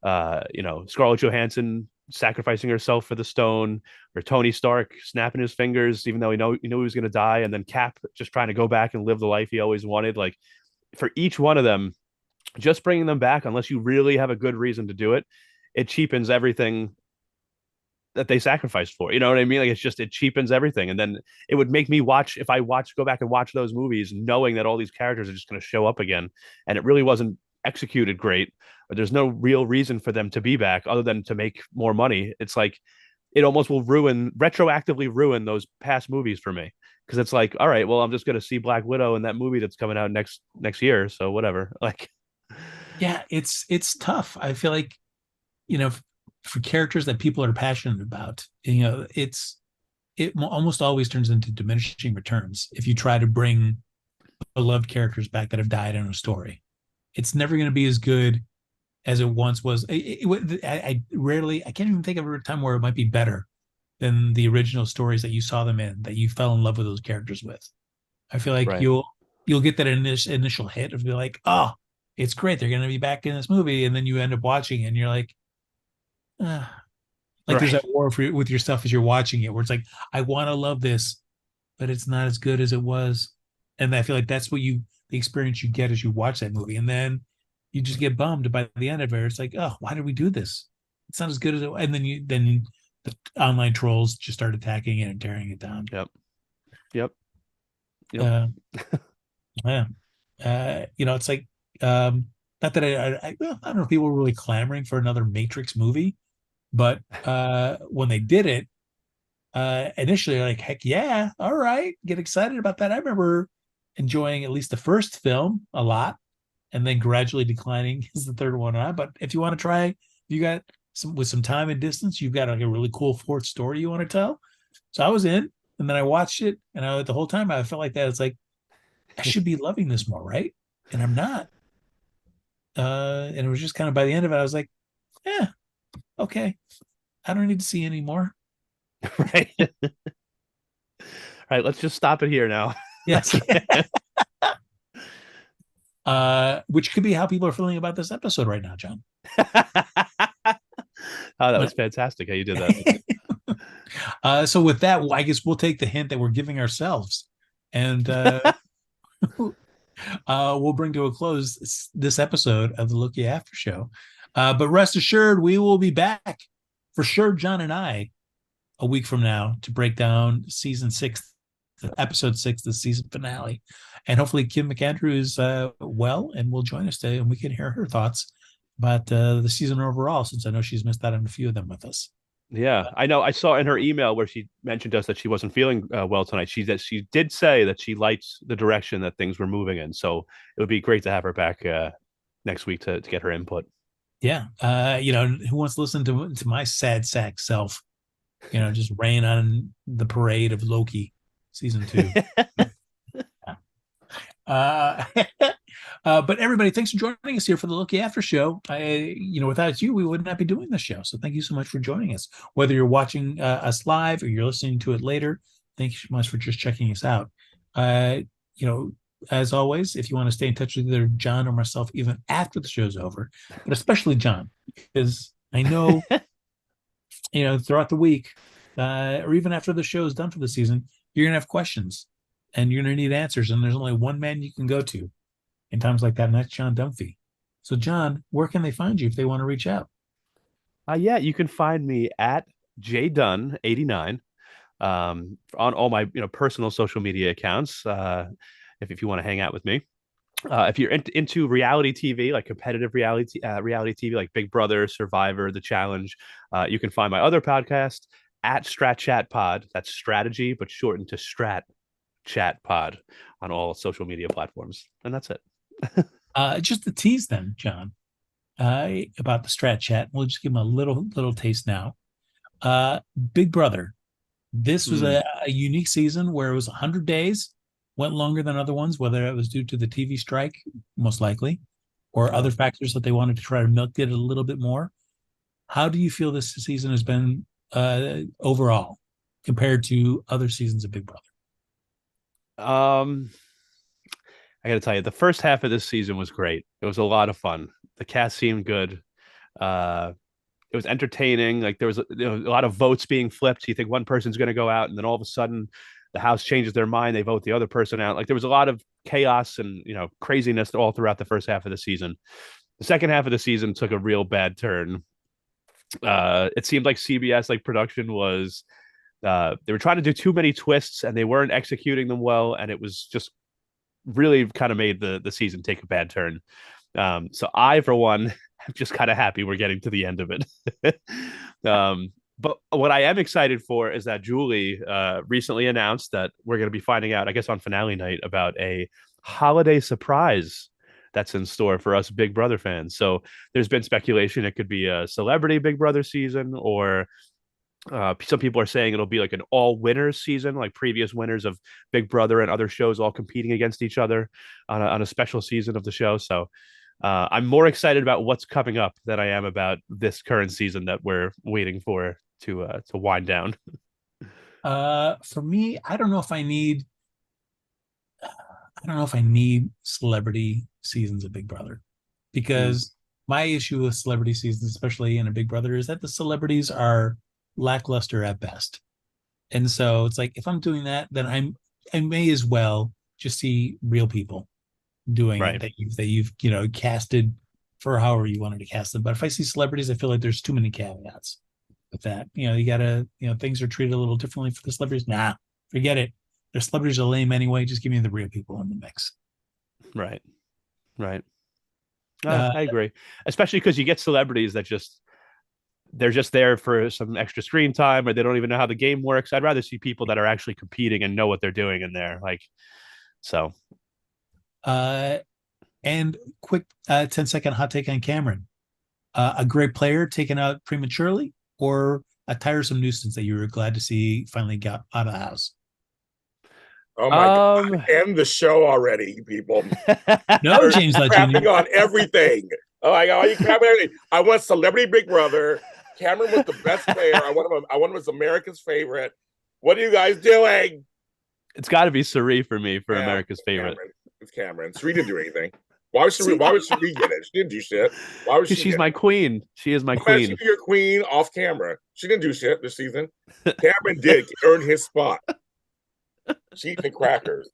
Scarlett Johansson sacrificing herself for the stone, or Tony Stark snapping his fingers even though he knew he was going to die, and then Cap just trying to go back and live the life he always wanted. Like, for each one of them, just bringing them back, unless you really have a good reason to do it, it cheapens everything that they sacrificed for. You know what I mean? Like, it cheapens everything. And then it would make me watch, if I go back and watch those movies, knowing that all these characters are just going to show up again, and it really wasn't executed great, or there's no real reason for them to be back other than to make more money. It's like it almost will retroactively ruin those past movies for me, because it's like, all right, well, I'm just going to see Black Widow in that movie that's coming out next year, so whatever. Like, Yeah, it's tough. I feel like, you know, for characters that people are passionate about, it almost always turns into diminishing returns if you try to bring beloved characters back that have died in a story. It's never going to be as good as it once was. I rarely, I can't even think of a time where it might be better than the original stories that you saw them in, that you fell in love with those characters with. I feel like right, you'll get that initial hit of be like, oh, it's great, they're going to be back in this movie, and then you end up watching it and you're like, ah. Like there's right, that war with yourself as you're watching it, where it's like, I want to love this, but it's not as good as it was, and I feel like that's the experience you get as you watch that movie, and then you just get bummed by the end of it. It's like, oh, why did we do this? It's not as good as it, and then the online trolls just start attacking it and tearing it down. yep, yep, yep, Uh, yeah, it's like, um, Not that well, I don't know if people were really clamoring for another Matrix movie, but when they did it, initially like, heck yeah, all right, get excited about that. I remember enjoying at least the first film a lot, and then gradually declining as the third one on. But if you want to try, you got some time and distance, you've got like a really cool fourth story you want to tell. So I was in, and then I watched it, and the whole time I felt like that. It's like I should be loving this more, right? And I'm not. And it was just kind of by the end of it, I was like, yeah, okay, I don't need to see any more. Right. All right, let's just stop it here now. Yes. Which could be how people are feeling about this episode right now, John. Oh, that was fantastic how you did that. So with that, I guess we'll take the hint that we're giving ourselves, and we'll bring to a close this episode of the Loki After Show. But rest assured, we will be back for sure, John and I, a week from now to break down season 6, episode 6, the season finale. And hopefully Kim McAndrew is well and will join us today, and we can hear her thoughts about the season overall, since I know she's missed out on a few of them with us. Yeah, I know. I saw in her email where she mentioned to us that she wasn't feeling well tonight. She did say that she likes the direction that things were moving in. So it would be great to have her back next week to get her input. Yeah, who wants to listen to my sad sack self? Just rain on the parade of Loki season 2. But everybody, thanks for joining us here for the Loki After Show. Without you, we would not be doing this show. So thank you so much for joining us. Whether you're watching us live or you're listening to it later, thank you so much for just checking us out. As always, if you want to stay in touch with either John or myself, even after the show's over, but especially John, because I know, throughout the week, or even after the show is done for the season, you're going to have questions and you're going to need answers. And there's only one man you can go to in times like that, and that's John Dunphy. So, John, where can they find you if they want to reach out? Yeah, you can find me at jdunn89 on all my personal social media accounts. If you want to hang out with me. If you're into reality TV, like competitive reality TV, like Big Brother, Survivor, The Challenge, you can find my other podcast at Strat Chat Pod. That's strategy, but shortened to Strat Chat Pod on all social media platforms. And that's it. Just to tease them, John, about the Strat Chat. We'll just give them a little taste now. Big Brother. This was a unique season where it was 100 days. Went longer than other ones, whether it was due to the TV strike, most likely, or other factors that they wanted to try to milk it a little bit more. How do you feel this season has been overall compared to other seasons of Big Brother? I got to tell you, the first half of this season was great. It was a lot of fun. The cast seemed good. It was entertaining. Like there was a lot of votes being flipped. You think one person's going to go out, and then all of a sudden the house changes their mind. They vote the other person out. Like there was a lot of chaos and craziness all throughout the first half of the season. The second half of the season took a real bad turn. It seemed like CBS production was they were trying to do too many twists and they weren't executing them well, and it was just really kind of made the season take a bad turn. So I, for one, am just kind of happy we're getting to the end of it. But what I am excited for is that Julie recently announced that we're going to be finding out, I guess, on finale night about a holiday surprise that's in store for us Big Brother fans. So there's been speculation it could be a celebrity Big Brother season, or some people are saying it'll be like an all winners season, like previous winners of Big Brother and other shows all competing against each other on a special season of the show. So I'm more excited about what's coming up than I am about this current season that we're waiting for to wind down. For me, I don't know if I need celebrity seasons of Big Brother, because my issue with celebrity seasons, especially in a Big Brother, is that the celebrities are lackluster at best. And so it's like, if I'm doing that, then I may as well just see real people doing it that you've casted for however you wanted to cast them. But if I see celebrities, I feel like there's too many caveats with that. You gotta, things are treated a little differently for the celebrities. Nah, forget it. Their celebrities are lame anyway. Just give me the real people in the mix. Right. I agree, especially because you get celebrities that they're just there for some extra screen time, or they don't even know how the game works. I'd rather see people that are actually competing and know what they're doing in there. Like, so. And quick 10-second hot take on Cameron. A great player taken out prematurely, or a tiresome nuisance that you were glad to see finally got out of the house? Oh my God. End the show already, you people. No, James Lott Jr. Crapping on everything. Oh my God, you crapping on everything. I want Celebrity Big Brother. Cameron was the best player. I want him as America's favorite. What are you guys doing? It's got to be Suri for me for America's favorite. It's Cameron. Suri didn't do anything. Why would Suri get it? She didn't do shit. Why would she? She's my queen. She is my queen. She be your queen off camera. She didn't do shit this season. Cameron did earn his spot. She eating crackers.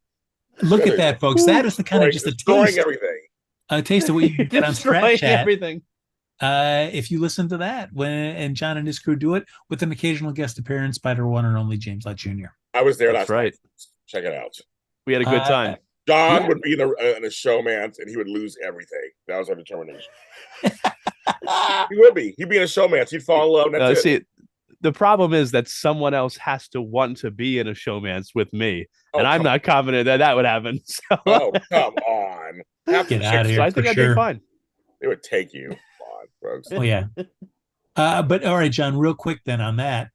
Look at that, folks. That is the kind of just a taste. Everything. A taste of what you can get on Strat Chat. Everything. If you listen to that, and John and his crew do it with an occasional guest appearance by the one and only James Lott Jr. I was there last night. Check it out. We had a good time. John would be in a showman's and he would lose everything. That was our determination. He would be. He'd be in a showman's. He'd fall in love. And that's it. See, the problem is that someone else has to want to be in a showman's with me, and I'm not confident that would happen. So. Oh, come on. Get out of here. So I think I'd be fine. They would take you. Come on, folks. Oh, yeah. But all right, John, real quick then on that.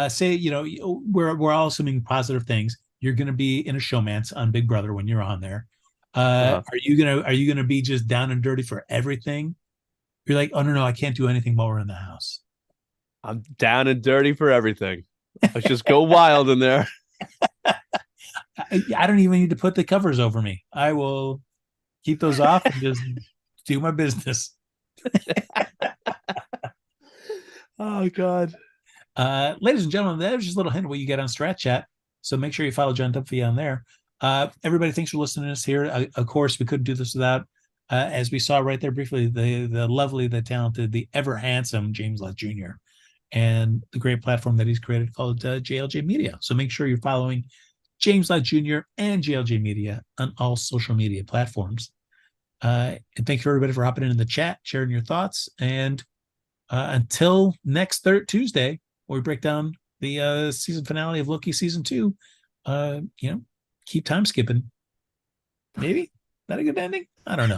Say, we're all assuming positive things. You're going to be in a showman's on Big Brother when you're on there. Are you gonna be just down and dirty for everything? You're like, oh no, I can't do anything while we're in the house. I'm down and dirty for everything. Let's just go wild in there. I don't even need to put the covers over me. I will keep those off and just do my business. Oh God. Ladies and gentlemen, that was just a little hint of what you get on Strat Chat. So make sure you follow John Dunphy on there. Everybody, thanks for listening to us here. Of course, we couldn't do this without, as we saw right there briefly, the lovely, the talented, the ever handsome James Lott Jr. and the great platform that he's created called JLJ Media. So make sure you're following James Lott Jr. and JLJ Media on all social media platforms. And thank you everybody for hopping in the chat, sharing your thoughts. And until next Tuesday, where we break down the season finale of Loki season 2, keep time skipping. Maybe? That a good ending? I don't know.